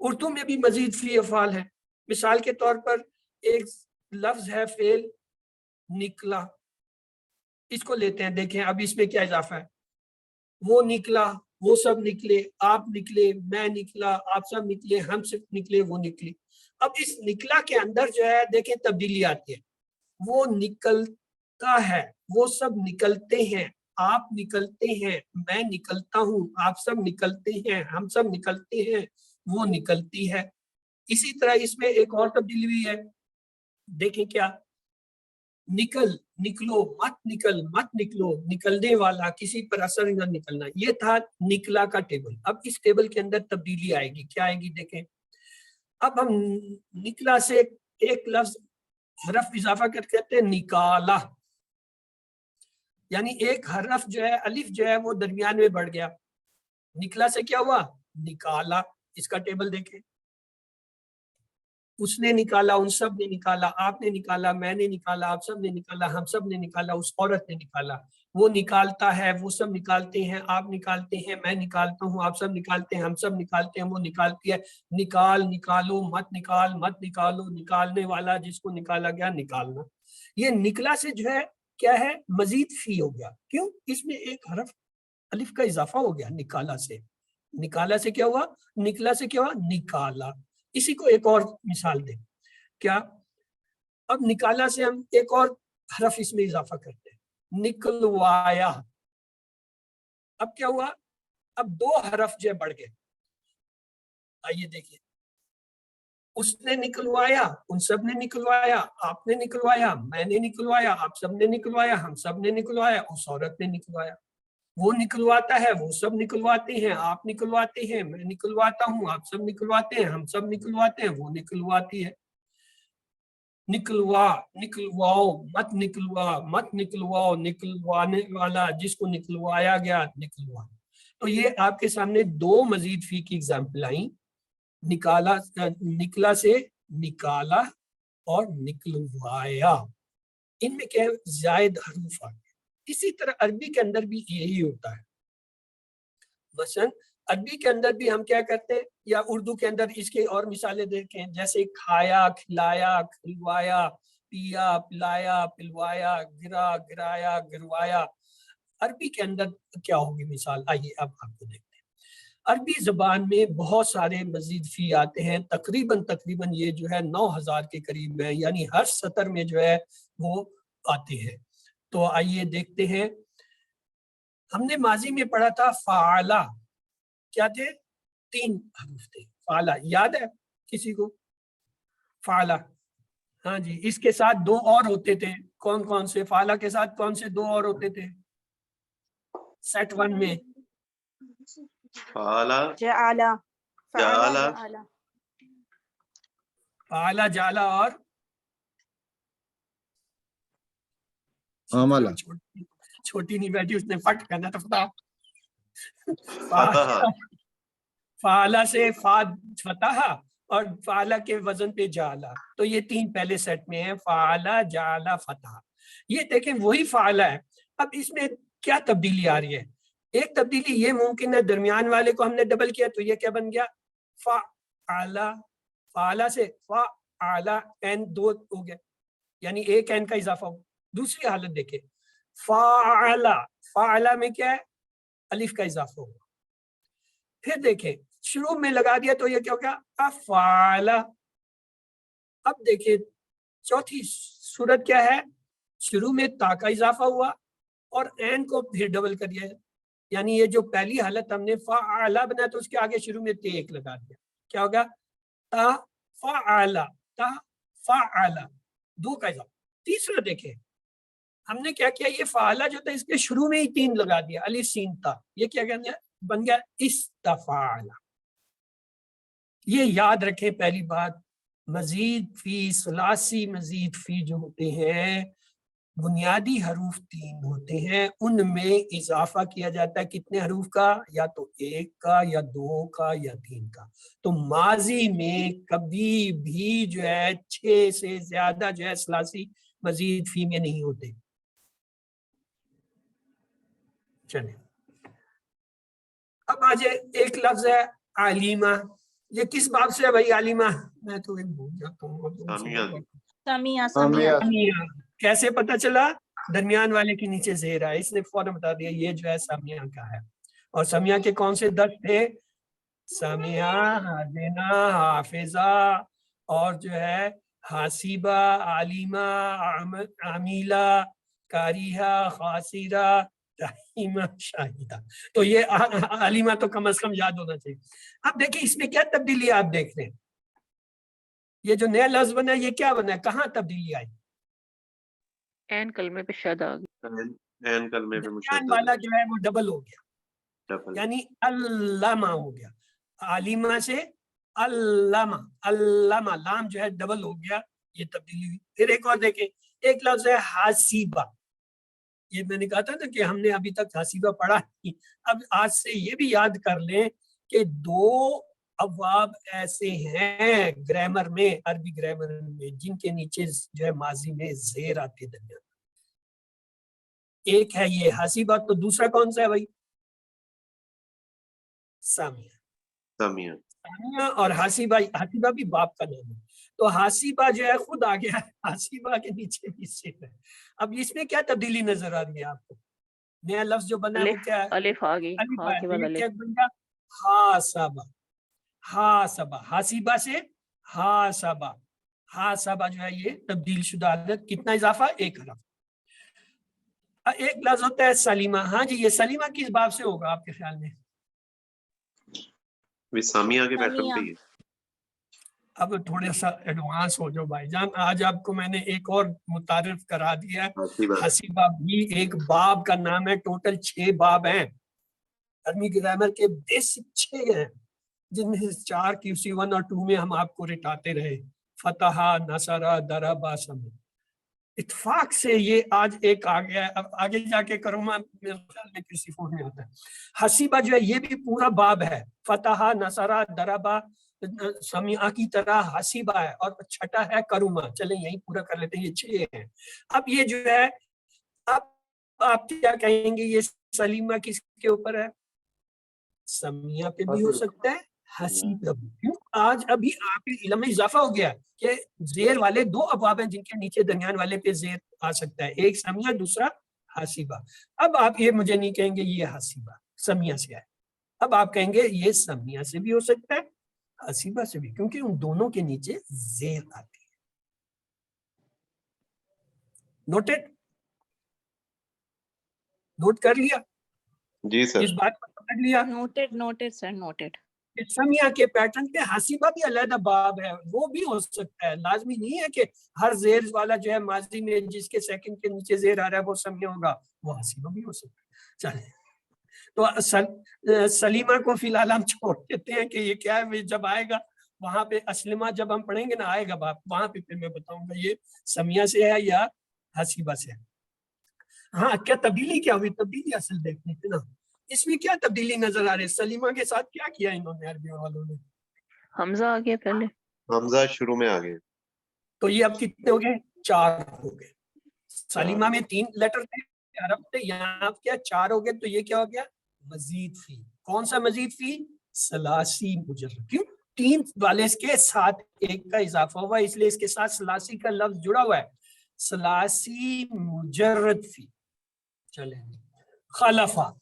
اردو میں بھی مزید فی افعال ہے. مثال کے طور پر ایک لفظ ہے فعل نکلا, اس کو لیتے ہیں, دیکھیں اب اس میں کیا اضافہ ہے. وہ نکلا, وہ سب نکلے, آپ نکلے, میں نکلا, آپ سب نکلے, ہم سب نکلے, وہ نکلی. اب اس نکلا کے اندر جو ہے دیکھیں تبدیلی آتی ہے. وہ نکلتا ہے, وہ سب نکلتے ہیں, آپ نکلتے ہیں, میں نکلتا ہوں, آپ سب نکلتے ہیں, ہم سب نکلتے ہیں, وہ نکلتی ہے. اسی طرح اس میں ایک اور تبدیلی بھی ہے, دیکھیں کیا. نکل, نکلو, مت نکل, مت نکلو, نکلنے والا, کسی پر اثر نہ نکلنا. یہ تھا نکلا کا ٹیبل. اب اس ٹیبل کے اندر تبدیلی آئے گی. کیا آئے گی دیکھیں. اب ہم نکلا سے ایک لفظ حرف اضافہ کر کہتے ہیں نکالا, یعنی ایک حرف جو ہے الف جو ہے وہ درمیان میں بڑھ گیا. نکلا سے کیا ہوا, نکالا. اس کا ٹیبل دیکھیں. اس نے نکالا, ان سب نے نکالا, آپ نے نکالا, میں نے نکالا, آپ سب نے نکالا, ہم سب نے نکالا, اس عورت نے نکالا. وہ نکالتا ہے, وہ سب نکالتے ہیں, آپ نکالتے ہیں, میں نکالتا ہوں, آپ سب نکالتے ہیں, ہم سب نکالتے ہیں, وہ نکالتی ہے. نکال, نکالو, مت نکال, مت نکالو, نکالنے والا, جس کو نکالا گیا, نکالنا. یہ نکلا سے جو ہے کیا ہے, مزید فی ہو گیا. کیوں؟ اس میں ایک حرف الف کا اضافہ ہو گیا. نکالا سے, نکالا سے کیا ہوا, نکلا سے کیا ہوا, نکالا. اسی کو ایک اور مثال دیں. کیا؟ اب نکالا سے ہم ایک اور حرف اس میں اضافہ کرتے ہیں, نکلوایا. اب کیا ہوا, اب دو حرف جو بڑھ گئے. آئیے دیکھیے. اس نے نکلوایا, ان سب نے نکلوایا, آپ نے نکلوایا, میں نے نکلوایا, آپ سب نے نکلوایا, ہم سب نے نکلوایا, اس عورت نے نکلوایا. وہ نکلواتا ہے, وہ سب نکلواتے ہیں, آپ نکلواتے ہیں, میں نکلواتا ہوں, آپ سب نکلواتے ہیں, ہم سب نکلواتے ہیں, وہ نکلواتی ہے. نکلوا, نکلواؤ, مت نکلوا, مت نکلواؤ, نکلوانے والا, جس کو نکلوایا گیا, نکلوا. تو یہ آپ کے سامنے دو مزید فی کی اگزامپل آئیں. نکالا, نکلا سے نکالا, اور نکلوایا. ان میں کیا زائد حروف آ گئے. اسی طرح عربی کے اندر بھی یہی ہوتا ہے. مثلا عربی کے اندر بھی ہم کیا کرتے ہیں, یا اردو کے اندر اس کے اور مثالیں دیکھیں, جیسے کھایا, کھلایا, کھلوایا, پیا, پلایا, پلوایا, گرا, گرایا, گروایا. عربی کے اندر کیا ہوگی مثال, آئیے اب آپ کو دیکھتے ہیں. عربی زبان میں بہت سارے مزید فی آتے ہیں. تقریباً یہ جو ہے 9000 کے قریب ہے, یعنی ہر سطر میں جو ہے وہ آتے ہیں. تو آئیے دیکھتے ہیں. ہم نے ماضی میں پڑھا تھا فعلا, کیا تھے, 3 حروف تھے. فعلا یاد ہے کسی کو؟ فعلا, ہاں جی. اس کے ساتھ 2 اور ہوتے تھے. کون کون سے؟ فعلا کے ساتھ کون سے 2 اور ہوتے تھے سیٹ 1 میں؟ فعلا, جعلا جعلا, جعلا فعلا, جعلا, اور عملا. چھوٹی نہیں بیٹھی, اس نے فٹ کرنا تھا. فتح, فعلا سے فا فتح, اور فعلا کے وزن پہ جعلا. تو یہ 3 پہلے سیٹ میں ہیں, فعلا, جعلا, فتح. یہ دیکھیں وہی فعلا ہے. اب اس میں کیا تبدیلی آ رہی ہے؟ ایک تبدیلی یہ ممکن ہے, درمیان والے کو ہم نے ڈبل کیا تو یہ کیا بن گیا, فعلا. فعلا سے فعلا, این 2 ہو گیا, یعنی ایک این کا اضافہ ہو. دوسری حالت دیکھیں, فعلا, فعلا میں کیا ہے, الف کا اضافہ ہوگا. پھر دیکھیں شروع میں لگا دیا تو یہ کیا ہو گیا, افعلا. اب دیکھیں چوتھی صورت کیا ہے, شروع میں تا کا اضافہ ہوا اور این کو پھر ڈبل کر دیا. یعنی یہ جو پہلی حالت ہم نے فعلا بنا تو اس کے آگے شروع میں تے ایک لگا دیا. کیا ہوگا, تا فعلا, تا فعلا, 2 کا اضافہ. تیسرا دیکھیں ہم نے کیا کیا, یہ فعلا جو تھا اس کے شروع میں ہی 3 لگا دیا, الف سین تا. یہ کیا بن گیا, استفعلا. یہ یاد رکھیں پہلی بات, مزید فی, ثلاثی مزید فی جو ہوتے ہیں بنیادی حروف 3 ہوتے ہیں, ان میں اضافہ کیا جاتا ہے. کتنے حروف کا؟ یا تو 1 کا, یا 2 کا, یا 3 کا. تو ماضی میں کبھی بھی جو ہے 6 سے زیادہ جو ہے ثلاثی مزید فی میں نہیں ہوتے. چلیں اب آج ایک لفظ ہے علیمہ. یہ کس باب سے ہے بھائی عالمہ؟ میں تو ایک بھول جاتا ہوں. سامیہ. سمیہ سامیہ. سمیہ کیسے پتا چلا؟ درمیان والے کے نیچے زیر ہے، اس نے فوراً بتا دیا یہ جو ہے سامیہ کا ہے. اور سامیہ کے کون سے درد تھے؟ سامیہ، حاضنہ، حافظہ، اور جو ہے حاسبہ، عالمہ، عامیلہ، کاریہ، خاسرہ، رحیمہ، شاہدہ. تو یہ عالمہ تو کم از کم یاد ہونا چاہیے. اب دیکھیں اس میں کیا تبدیلی آپ دیکھ رہے ہیں. یہ جو نیا لفظ بنا ہے یہ کیا بنا ہے؟ کہاں تبدیلی آئی؟ این کلمے پہ شد آ گئی. این کلمے پہ درمیان مشدد والا جو ہے وہ ڈبل ہو گیا، ڈبل. یعنی علامہ ہو گیا. عالمہ سے علامہ، علامہ، لام جو ہے ڈبل ہو گیا، یہ تبدیلی ہوئی. پھر ایک اور دیکھیں، ایک لفظ ہے حاسبہ. یہ میں نے کہا تھا نا کہ ہم نے ابھی تک حاسبہ پڑھا نہیں. اب آج سے یہ بھی یاد کر لیں کہ دو ابواب ایسے ہیں گرامر میں، عربی گرامر میں، جن کے نیچے جو ہے ماضی میں زیر آتے درمیان. ایک ہے یہ حاسبہ، تو دوسرا کون سا ہے بھائی؟ سامیہ. سامیہ. سامیہ اور حاسبہ، حاسبہ بھی باپ کا نام ہے. تو حاسبہ جو ہے خود آ گیا ہے، حاسبہ کے نیچے بھی زیر ہے. اب اس میں کیا تبدیلی نظر آ رہی ہے آپ کو؟ نیا لفظ جو بنا ہے وہ کیا ہے؟ الف آ گئی. الف ہاں ہے. کے تو بعد یہ الف. کیا بن گیا؟ حاسبہ. حاسبہ، حاسبہ سے حاسبہ. حاسبہ جو ہے یہ تبدیل شدہ حالت. کتنا اضافہ؟ ایک حرف. ایک لفظ ہوتا ہے سلیمہ. ہاں جی، یہ سلیمہ کس باب سے ہوگا آپ کے خیال میں؟ سامیہ کے پیٹرن پہ ہی ہے. اب تھوڑا سا ایڈوانس ہو جو بھائی جان. آج آپ کو میں نے ایک اور متعارف کرا دیا ہے. حاسبہ. حاسبہ بھی ایک باب کا نام ہے. ٹوٹل 6 باب ہیں عربی گرامر کے، بیسک 6 ہیں، جن میں سے 4 QC 1 اور 2 میں ہم آپ کو رٹاتے رہے. فتح، نصرہ، ضربہ، سمع. اتفاق سے یہ آج ایک آ گیا ہے. اب آگے جا کے کروما میرے خیال میں کسی فون میں ہوتا ہے. حاسبہ جو ہے یہ بھی پورا باب ہے. فتح، نصرہ، ضربہ، سمیع کی طرح حاسبہ ہے. اور چھٹا ہے کروما. چلیں یہی پورا کر لیتے ہیں، یہ 6 ہیں. اب یہ جو ہے، اب آپ کیا کہیں گے، یہ سلیمہ کس کے اوپر ہے؟ سمیہ پہ بھی ہو سکتا ہے، حاسبہ بھی. کیوں؟ آج ابھی آپ کے علم میں اضافہ ہو گیا کہ زیر والے 2 ابواب ہیں جن کے نیچے درمیان والے پہ زیر آ سکتا ہے. ایک سمیہ، دوسرا حاسبہ. اب آپ یہ مجھے نہیں کہیں گے یہ حاسبہ سمیہ سے ہے. اب آپ کہیں گے یہ سمیہ سے بھی ہو سکتا ہے، حاسبہ سے بھی، کیونکہ ان دونوں کے نیچے زیر آتی ہے. نوٹڈ؟ نوٹ کر لیا جی سر. اس بات کو؟ پکڑ لیا. نوٹڈ نوٹڈ سر نوٹڈ. سمیہ کے پیٹرن پہ حاسبہ بھی علیحدہ باب ہے، وہ بھی ہو سکتا ہے. لازمی نہیں ہے کہ ہر زیر والا جو ہے ماضی میں جس کے سیکنڈ کے نیچے زیر آ رہا ہے وہ سمیہ ہوگا، وہ حاسبہ بھی ہو سکتا ہے. چلیں، تو سلیمہ کو فی الحال ہم چھوڑ دیتے ہیں کہ یہ کیا ہے. جب آئے گا وہاں پہ اسلمہ جب ہم پڑھیں گے نا، آئے گا باپ، وہاں پہ پھر میں بتاؤں گا یہ سمیہ سے ہے یا حاسبہ سے ہے. ہاں، کیا تبدیلی کیا ہوئی؟ تبدیلی اصل دیکھنے تھے نا. اس میں کیا تبدیلی نظر آ رہی ہے؟ سلیمہ کے ساتھ کیا کیا انہوں نے عربی والوں نے؟ حمزہ آ گیا پہلے. حمزہ شروع میں آ گئے. تو یہ اب کتنے ہو گئے؟ 4 ہو گئے. سلیمہ میں 3 لیٹر تھے، عرب تھے، یہاں کیا 4 ہو گئے. تو یہ کیا ہو گیا؟ مزید فی. کون سا مزید فی؟ ثلاثی مجرد. کیوں؟ 3 والے کے ساتھ 1 کا اضافہ ہوا، اس لیے اس کے ساتھ ثلاثی کا لفظ جڑا ہوا ہے. ثلاثی مجرد فی. چلیں، خلفہ.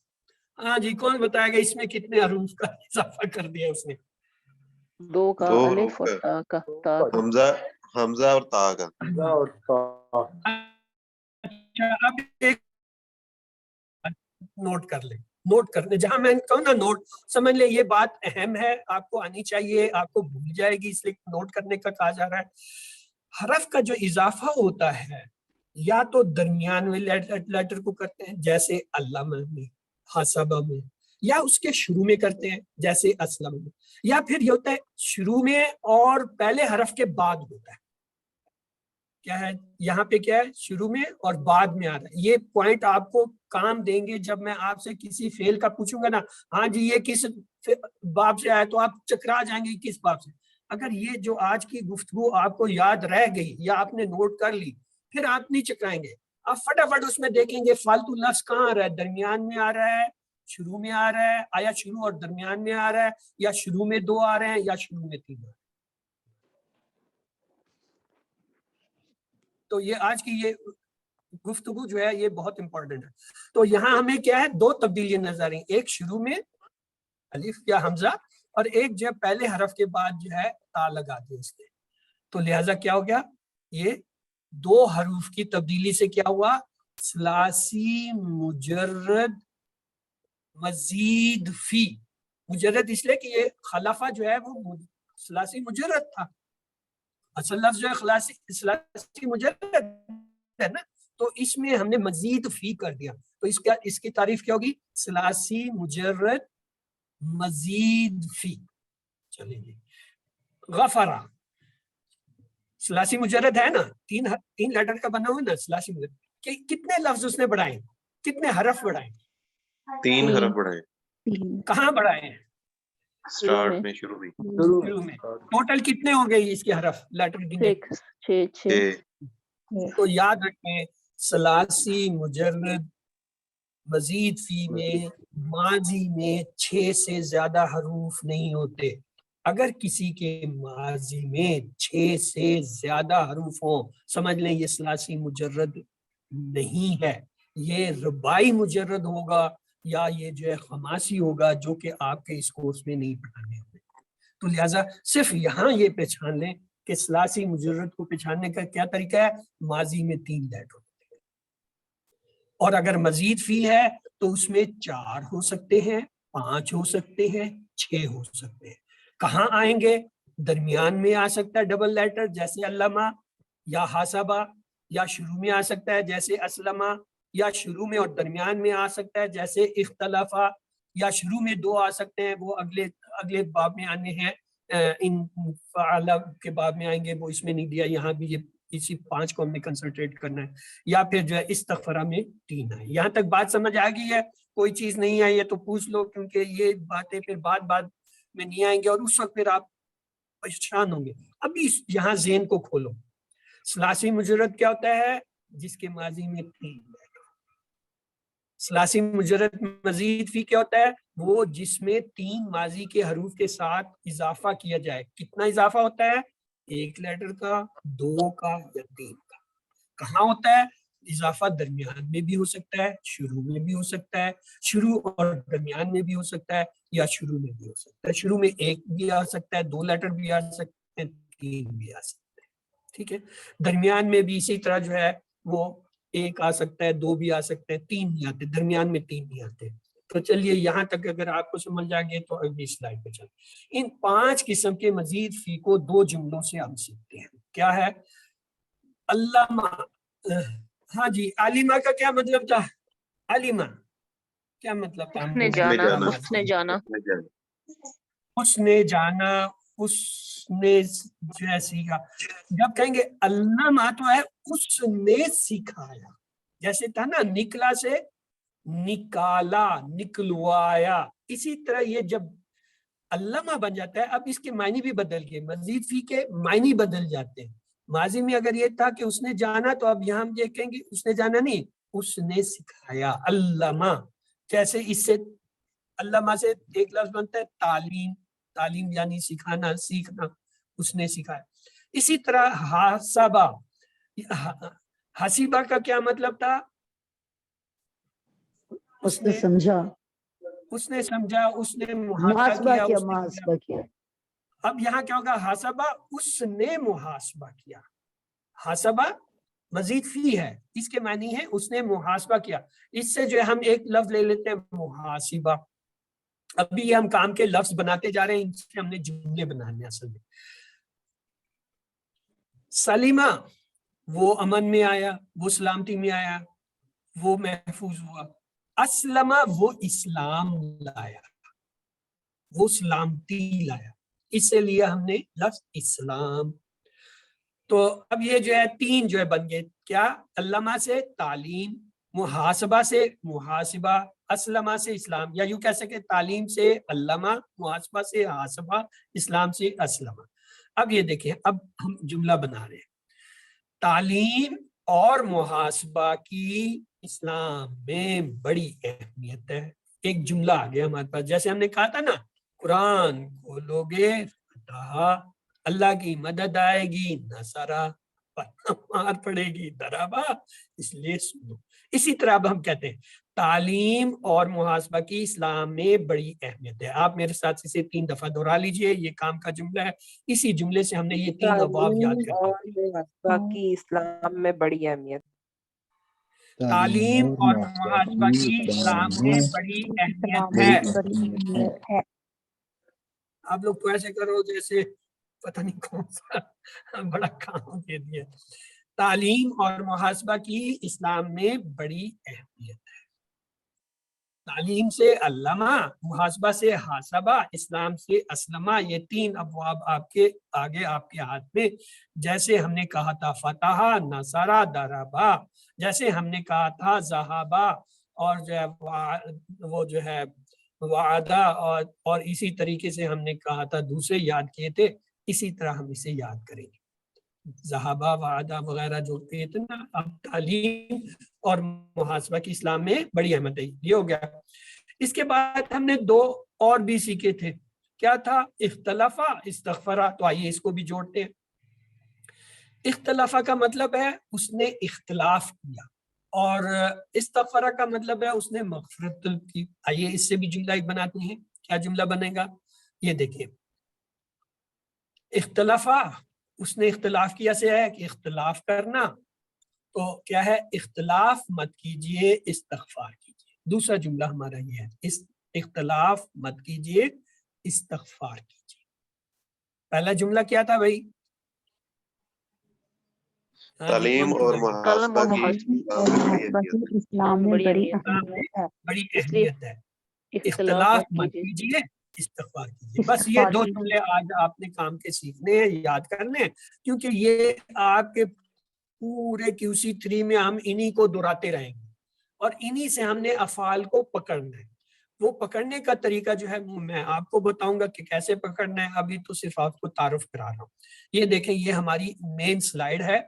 ہاں جی، کون بتائے گا اس میں کتنے حروف کا اضافہ کر دیا اس نے؟ 2 کا 2 الف اور تا کا. تا کا. حمزہ اور تا کا. اچھا، اب ایک نوٹ کر لیں. نوٹ کر لیں، جہاں میں کہوں نا نوٹ، سمجھ لیں یہ بات اہم ہے، آپ کو آنی چاہیے، آپ کو بھول جائے گی، اس لیے نوٹ کرنے کا کہا جا رہا ہے. حرف کا جو اضافہ ہوتا ہے یا تو درمیان میں لیٹر کو کرتے ہیں جیسے علامہ میں، حاسبہ میں، یا اس کے شروع میں کرتے ہیں جیسے اسلم میں، یا پھر یہ ہوتا ہے شروع میں اور پہلے حرف کے بعد ہوتا ہے. کیا ہے یہاں پہ؟ کیا ہے؟ شروع میں اور بعد میں آ رہا ہے. یہ پوائنٹ آپ کو کام دیں گے جب میں آپ سے کسی فعل کا پوچھوں گا نا، ہاں جی یہ کس باب سے آیا، تو آپ چکرا جائیں گے کس باب سے. اگر یہ جو آج کی گفتگو آپ کو یاد رہ گئی یا آپ نے نوٹ کر لی، پھر آپ نہیں چکرائیں گے. آپ فٹافٹ اس میں دیکھیں گے فالتو لفظ کہاں آ رہا ہے، درمیان میں آ رہا ہے، شروع میں آ رہا ہے, آیا شروع اور درمیان میں آ رہا ہے, یا شروع میں 2 آ رہے ہیں یا شروع میں 3 آ رہے ہیں. تو یہ آج کی یہ گفتگو جو ہے یہ بہت امپورٹنٹ ہے. تو یہاں ہمیں کیا ہے, 2 تبدیلیاں نظر آ رہی ہیں, ایک شروع میں الف یا حمزہ, اور ایک جو ہے پہلے حرف کے بعد جو ہے تا لگا دیا اس نے. تو لہٰذا کیا ہو گیا, یہ 2 حروف کی تبدیلی سے کیا ہوا, ثلاثی مجرد مزید فی. مجرد اس لیے کہ یہ خلافہ جو ہے وہ ثلاثی مجرد تھا, اصل لفظ جو ہے ثلاثی مجرد ہے نا, تو اس میں ہم نے مزید فی کر دیا. تو اس کی تعریف کیا ہوگی, ثلاثی مجرد مزید فی. چلیے جی, غفرا ثلاثی مجرد ہے نا, 3 لیٹر کا بنا ہوا نا ثلاثی مجرد. کہ کتنے لفظ اس نے بڑھائے, کتنے حرف بڑھائے, 3 حرف بڑھائے. کہاں بڑھائے ہیں, سٹارٹ میں, شروع میں. شروع میں. ٹوٹل کتنے ہو گئے اس کے حرف لیٹر؟ 6. تو یاد رکھیں, ثلاثی مجرد مزید فی میں ماضی میں 6 سے زیادہ حروف نہیں ہوتے. اگر کسی کے ماضی میں 6 سے زیادہ حروف ہوں, سمجھ لیں یہ ثلاثی مجرد نہیں ہے, یہ رباعی مجرد ہوگا یا یہ جو ہے خماسی ہوگا, جو کہ آپ کے اس کورس میں نہیں پڑھانے ہوئے. تو لہٰذا صرف یہاں یہ پہچان لیں کہ ثلاثی مجرد کو پہچاننے کا کیا طریقہ ہے, ماضی میں 3 لیٹر ہوتے ہیں, اور اگر مزید فی ہے تو اس میں 4 ہو سکتے ہیں, 5 ہو سکتے ہیں, 6 ہو سکتے ہیں. کہاں آئیں گے, درمیان میں آ سکتا ہے ڈبل لیٹر جیسے علامہ یا حاسبہ, یا شروع میں آ سکتا ہے جیسے اسلمہ, یا شروع میں اور درمیان میں آ سکتا ہے جیسے اختلافہ, یا شروع میں 2 آ سکتے ہیں, وہ اگلے باب میں آنے ہیں, ان فعل کے باب میں آئیں گے, وہ اس میں نہیں دیا, یہاں بھی یہ اسی 5 کو ہم نے کنسنٹریٹ کرنا ہے. یا پھر جو ہے استغفرہ میں 3 ہے. یہاں تک بات سمجھ آ گئی ہے؟ کوئی چیز نہیں آئی ہے تو پوچھ لو, کیونکہ یہ باتیں پھر بعد میں نہیں آئیں گے اور اس وقت پھر آپ پریشان ہوں گے. ابھی یہاں ذہن کو کھولو. ثلاثی مجرد کیا ہوتا ہے, جس کے ماضی میں 3 لیٹر. ثلاثی مجرد مزید فی کیا ہوتا ہے, وہ جس میں 3 ماضی کے حروف کے ساتھ اضافہ کیا جائے. کتنا اضافہ ہوتا ہے, 1 لیٹر کا, 2 کا یا 3 کا. کہاں ہوتا ہے اضافہ, درمیان میں بھی ہو سکتا ہے, شروع میں بھی ہو سکتا ہے, شروع اور درمیان میں بھی ہو سکتا ہے, یا شروع میں بھی ہو سکتا ہے. شروع میں 1 بھی آ سکتا ہے, 2 لیٹر بھی آ سکتے ہیں, 3 بھی آ سکتے ہیں. ٹھیک ہے, درمیان میں بھی اسی طرح جو ہے وہ 1 آ سکتا ہے, 2 بھی آ سکتے ہیں, 3 نہیں آتے, درمیان میں 3 نہیں آتے. تو چلیے یہاں تک اگر آپ کو سمجھ آ گئے تو اگلی سلائڈ پہ چلیں. ان 5 قسم کے مزید فی کو 2 جملوں سے ہم سیکھتے ہیں. کیا ہے, علامہ, ہاں جی, عالمہ کا کیا مطلب تھا, عالمہ کیا مطلب تھا, اس نے جانا, اس نے جانا, اس نے جانا, اس نے جو ہے سیکھا. جب کہیں گے علامہ تو ہے اس نے سکھایا, جیسے تھا نا نکلا سے نکالا, نکلوایا. اسی طرح یہ جب علامہ بن جاتا ہے, اب اس کے معنی بھی بدل گئے, مزید فی کے معنی بدل جاتے ہیں. ماضی میں اگر یہ تھا کہ اس نے جانا, تو اب یہاں ہم دیکھیں گے اس نے جانا نہیں, اس نے سکھایا. علامہ, جیسے اس سے علامہ سے ایک لفظ بنتا ہے تعلیم, تعلیم یعنی سکھانا, سیکھنا, اس نے سکھایا. اسی طرح حاسبہ, حسیبہ کا کیا مطلب تھا, اس نے سمجھا, اس نے سمجھا, اس نے محاسبہ کیا, کیا, اس نے محاسبہ کیا. اب یہاں کیا ہوگا, حاسبہ اس نے محاسبہ کیا. حاسبہ مزید فی ہے, اس کے معنی ہے اس نے محاسبہ کیا. اس سے جو ہے ہم ایک لفظ لے لیتے ہیں محاسبہ. ابھی یہ ہم کام کے لفظ بناتے جا رہے ہیں, ان سے ہم نے جملے بنانے اصل میں. سلیمہ وہ امن میں آیا, وہ سلامتی میں آیا, وہ محفوظ ہوا. اسلمہ وہ اسلام لایا, وہ سلامتی لایا. اس سے لیا ہم نے لفظ اسلام. تو اب یہ جو ہے 3 جو ہے بن گئے, کیا, علامہ سے تعلیم, محاسبہ سے محاسبہ, اسلمہ سے اسلام, یا یوں کہہ سکے تعلیم سے علامہ, محاسبہ سے حاسبہ, اسلام سے اسلمہ. اب یہ دیکھیں, اب ہم جملہ بنا رہے ہیں. تعلیم اور محاسبہ کی اسلام میں بڑی اہمیت ہے, ایک جملہ آ گیا ہمارے پاس. جیسے ہم نے کہا تھا نا قرآن کھولوگے فتح، اللہ کی مدد آئے گی، نصرہ مار پڑے گی، درابا اس لیے سنو. اسی طرح اب ہم کہتے ہیں تعلیم اور محاسبہ کی اسلام میں بڑی اہمیت ہے. آپ میرے ساتھ اسے 3 دفعہ دہرا لیجئے، یہ کام کا جملہ ہے. اسی جملے سے ہم نے یہ 3 ابواب یاد تعلیم کرنے. اور محاسبہ کی اسلام میں بڑی اہمیت. تعلیم اور محاسبہ کی اسلام میں بڑی اہمیت ہے. آپ لوگ تو ایسے کرو جیسے پتہ نہیں کون سا بڑا کام دے دیا. تعلیم اور محاسبہ کی اسلام میں بڑی اہمیت ہے. تعلیم سے علامہ، محاسبہ سے حاسبہ، اسلام سے اسلمہ، یہ 3 ابواب آپ کے آگے آپ کے ہاتھ میں. جیسے ہم نے کہا تھا فتح، نصرہ، دربا، جیسے ہم نے کہا تھا ذہابہ، اور جو ہے وہ جو ہے وعدہ، اور اسی طریقے سے ہم نے کہا تھا دوسرے یاد کیے تھے. اسی طرح ہم اسے یاد کریں گے. ذہابہ، وعدہ وغیرہ جو کہے تھے نا. اب تعلیم اور محاسبہ کی اسلام میں بڑی اہمیت ہے. یہ ہو گیا. اس کے بعد ہم نے 2 اور بھی سیکھے تھے. کیا تھا؟ اختلافہ، استغفرہ. تو آئیے اس کو بھی جوڑتے ہیں. اختلافہ کا مطلب ہے اس نے اختلاف کیا، اور استغفرہ کا مطلب ہے اس نے مغفرت طلب کی. آئیے اس سے بھی جملہ ایک بناتے ہیں. کیا جملہ بنے گا؟ یہ دیکھیں. اختلافہ، اس نے اختلاف کیا سے ہے کہ اختلاف کرنا. تو کیا ہے؟ اختلاف مت کیجئے، استغفار کیجئے. دوسرا جملہ ہمارا یہ ہے، اختلاف مت کیجئے، استغفار کیجئے. پہلا جملہ کیا تھا بھائی؟ تعلیم اور محاسبہ کی اسلام میں بڑی اہمیت ہے. بڑی اہمیت ہے. اختلاف مت کیجئے، استغفار کیجئے. بس یہ 2 جملے آج آپ نے کام کے سیکھنے ہیں، یاد کرنے ہیں، کیونکہ یہ آپ کے پورے QC3 میں ہم انہی کو دہراتے رہیں گے، اور انہی سے ہم نے افعال کو پکڑنا ہے. وہ پکڑنے کا طریقہ جو ہے میں آپ کو بتاؤں گا کہ کیسے پکڑنا ہے. ابھی تو صرف آپ کو تعارف کرا رہا ہوں. یہ دیکھیں، یہ ہماری مین سلائیڈ ہے.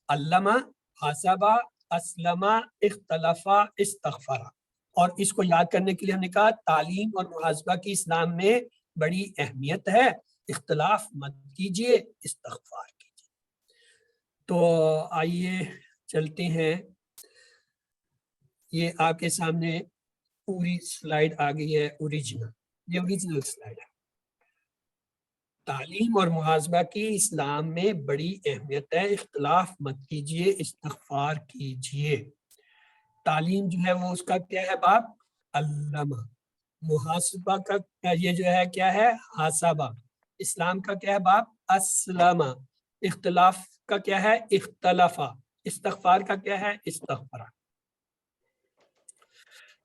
علامہ، حاسبہ، اسلمہ، اختلافہ، استغفرہ. اور اس کو یاد کرنے کے لیے ہم نے کہا تعلیم اور محاسبہ کی اسلام میں بڑی اہمیت ہے. اختلاف مت کیجئے، استغفار کیجئے. تو آئیے چلتے ہیں. یہ آپ کے سامنے پوری سلائیڈ آ گئی ہے اوریجنل. یہ اوریجنل سلائیڈ ہے. تعلیم اور محاسبہ کی اسلام میں بڑی اہمیت ہے. اختلاف مت کیجئے، استغفار کیجئے. تعلیم جو ہے وہ اس کا کیا ہے باب؟ علامہ. محاسبہ کا یہ جو ہے کیا ہے؟ حاسبہ. اسلام کا کیا ہے باب؟ اسلمہ. اختلاف کا کیا ہے؟ اختلافہ. استغفار کا کیا ہے؟ استغفرہ.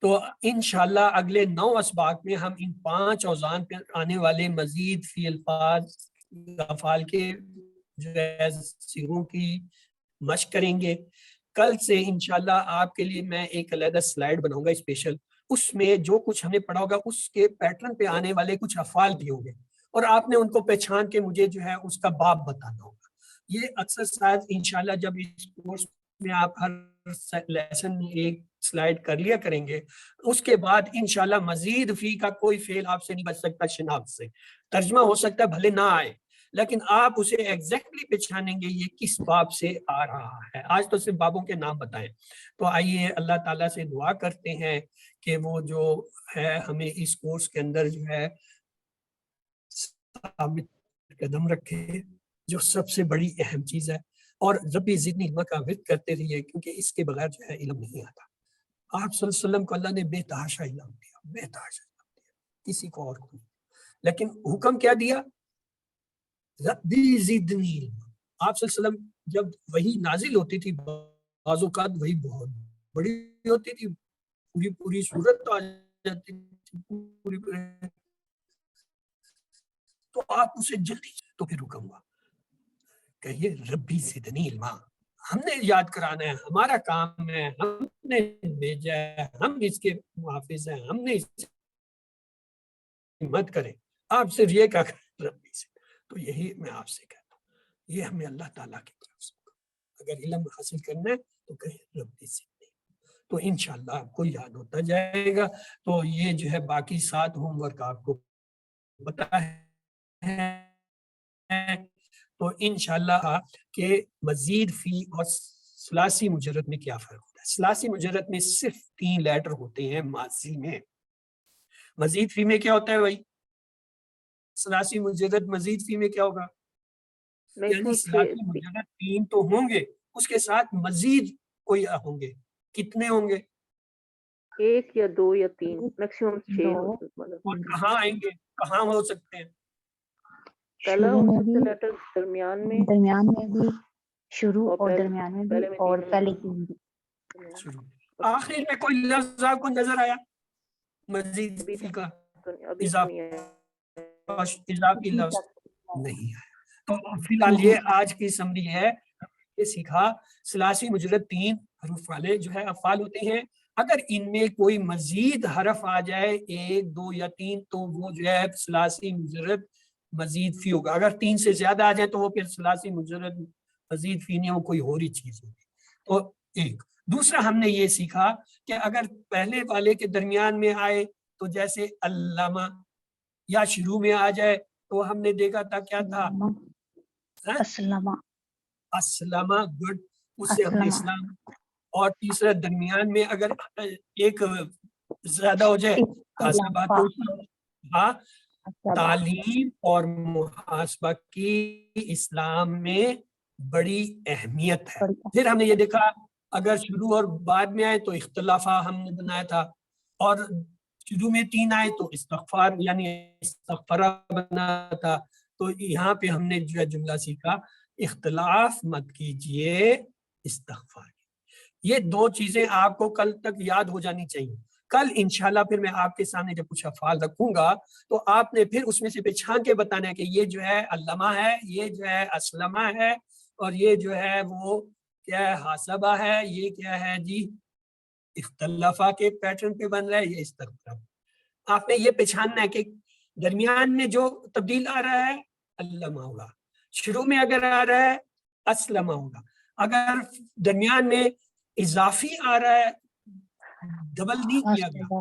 تو انشاءاللہ اگلے 9 اسباق میں ہم ان 5 اوزان پر آنے والے مزید فی الفاظ افعال کے جو ہے صیغوں کی مشق کریں گے. کل سے انشاءاللہ آپ کے لیے میں ایک علیحدہ سلائیڈ بناؤں گا اسپیشل. اس میں جو کچھ ہم نے پڑھا ہوگا اس کے پیٹرن پہ آنے والے کچھ افعال بھی ہوں گے، اور آپ نے ان کو پہچان کے مجھے جو ہے اس کا باب بتانا ہوگا. یہ ایکسرسائز انشاءاللہ جب اس کورس میں آپ ہر لیسن میں ایک سلائیڈ کر لیا کریں گے، اس کے بعد انشاءاللہ مزید فی کا کوئی فعل آپ سے نہیں بچ سکتا. شناخت سے ترجمہ ہو سکتا ہے بھلے نہ آئے، لیکن آپ اسے ایگزیکٹلی پہچانیں گے یہ کس باب سے آ رہا ہے. آج تو صرف بابوں کے نام بتائیں. تو آئیے اللہ تعالیٰ سے دعا کرتے ہیں کہ وہ جو ہے ہمیں اس کورس کے اندر جو ہے ثابت قدم رکھے، جو سب سے بڑی اہم چیز ہے. اور ربی زدنی علما کا ورد کرتے رہیے، کیونکہ اس کے بغیر جو ہے علم نہیں آتا. آپ صلی اللہ علیہ وسلم کو اللہ نے بے تحاشا علم دیا، بے تحاشا علم دیا، کسی کو اور کو نہیں. لیکن حکم کیا دیا؟ ربی زدنی علما. آپ صلی اللہ علیہ وسلم جب وحی نازل ہوتی تھی، بعض اوقات وہی بہت بڑی ہوتی تھی، پوری صورت آ جاتی تھی پوری، تو آپ اسے جلدی، تو پھر حکم ہوا کہیے ربی زدنی علما. ہم نے یاد کرانا ہے، ہمارا کام ہے، ہم نے بھیجا ہے، ہم اس کے محافظ ہیں، ہم نے مت کریں. آپ صرف یہ کہا ربی سے. تو یہی میں آپ سے کہتا ہوں، یہ ہمیں اللہ تعالیٰ کی طرف سے، اگر علم حاصل کرنا ہے تو کہیں ربی سے. تو انشاءاللہ آپ کو یاد ہوتا جائے گا. تو یہ جو ہے باقی 7 ہوم ورک آپ کو پتا ہے. تو انشاءاللہ کہ مزید فی اور ثلاثی مجرد میں کیا فرق ہوتا ہے. ثلاثی مجرد میں صرف 3 لیٹر ہوتے ہیں ماضی میں. مزید فی میں کیا ہوتا ہے بھائی؟ ثلاثی مجرد مزید فی میں کیا ہوگا؟ یعنی ثلاثی مجرد 3 تو ہوں گے، اس کے ساتھ مزید کوئی ہوں گے. کتنے ہوں گے؟ 1 یا 2 یا 3 میکسیمم 6. اور کہاں آئیں گے؟ کہاں ہو سکتے ہیں؟ پہلا شروع ہو میں سکتا بھی، لیٹر درمیان میں درمیان میں بھی، شروع اور پہلے درمیان میں بھی، پہلے میں اور 3 پہلے ہوگا. کی بھی. شروع. آخر میں کوئی لفظ آپ کو نظر آیا مزید ابھی فی کا؟ ابھی تو نہیں ہے. اضافی لفظ نہیں آیا. تو فی الحال یہ آج کی سمری ہے. یہ سیکھا ثلاثی مجرد 3 حروف والے جو ہے افعال ہوتے ہیں. اگر ان میں کوئی مزید حرف آ جائے 1 2 یا 3 تو وہ جو ہے ثلاثی مجرد مزید فی ہوگا. اگر 3 سے زیادہ آ جائے تو وہ پھر ثلاثی مجرد مزید فی نہیں، وہ کوئی اور ہی چیز ہوگی. تو ایک دوسرا ہم نے یہ سیکھا کہ اگر پہلے والے کے درمیان میں آئے تو جیسے علامہ، یا شروع میں آ جائے تو ہم نے دیکھا تھا کیا تھا؟ اسلم، اسلامہ. گڈ، اس سے ہم نے اسلم. اسلام. اور تیسرا درمیان میں اگر ایک زیادہ ہو جائے حسبہ، تو ہاں تعلیم اور محاسبہ کی اسلام میں بڑی اہمیت ہے. پھر ہم نے یہ دیکھا اگر شروع اور بعد میں آئے تو اختلافہ ہم نے بنایا تھا، اور شروع میں 3 آئے تو استغفار یعنی استغفرہ بنا تھا. تو یہاں پہ ہم نے جو ہے جملہ سیکھا اختلاف مت کیجئے استغفار. یہ 2 چیزیں آپ کو کل تک یاد ہو جانی چاہیے. کل انشاءاللہ پھر میں آپ کے سامنے جب کچھ افعال رکھوں گا تو آپ نے پھر اس میں سے پہچان کے بتانا ہے کہ یہ جو ہے علامہ ہے، یہ جو ہے اسلمہ ہے، اور یہ جو ہے وہ کیا ہے حاسبہ ہے، یہ کیا ہے جی اختلافہ کے پیٹرن پہ بن رہا ہے، یہ استغفار. آپ نے یہ پہچاننا ہے کہ درمیان میں جو تبدیل آ رہا ہے علامہ ہوگا، شروع میں اگر آ رہا ہے اسلمہ ہوگا. اگر درمیان میں اضافی آ رہا ہے ڈبل نہیں کیا گیا،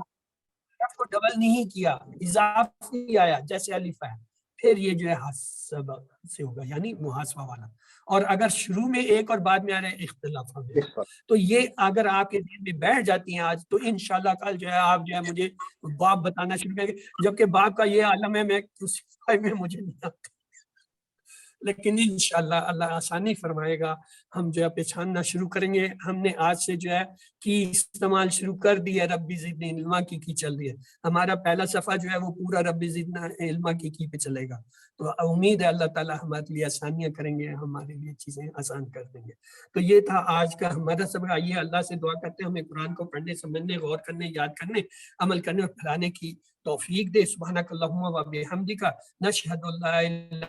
حرف کو ڈبل نہیں کیا، اضافی آیا جیسے الف ہے، پھر یہ جو ہے حسبہ سے ہوگا یعنی محاسبہ والا. اور اگر شروع میں ایک اور بعد میں آ رہا ہے اختلاف میں. تو یہ اگر آپ کے ذہن میں بیٹھ جاتی ہیں آج تو انشاءاللہ کل جو ہے آپ جو ہے مجھے باب بتانا شروع کریں گے، جبکہ باب کا یہ عالم ہے میں میں مجھے نہیں آتا، لیکن انشاءاللہ اللہ آسانی فرمائے گا. ہم جو ہے پہچاننا شروع کریں گے. ہم نے آج سے جو ہے کی استعمال شروع کر دی ہے، ربی زدنی علما کی چل رہی ہے. ہمارا پہلا صفحہ جو ہے وہ پورا ربی زدنی علما کی پہ چلے گا. تو امید ہے اللہ تعالیٰ ہمارے لیے آسانیاں کریں گے، ہمارے لیے چیزیں آسان کر دیں گے. تو یہ تھا آج کا ہمارا سبق. آئیے اللہ سے دعا کرتے ہیں ہمیں قرآن کو پڑھنے، سمجھنے، غور کرنے، یاد کرنے، عمل کرنے اور پھیلانے کی توفیق دے. سبحانک اللہم و بحمدک، نشہد ان لا الہ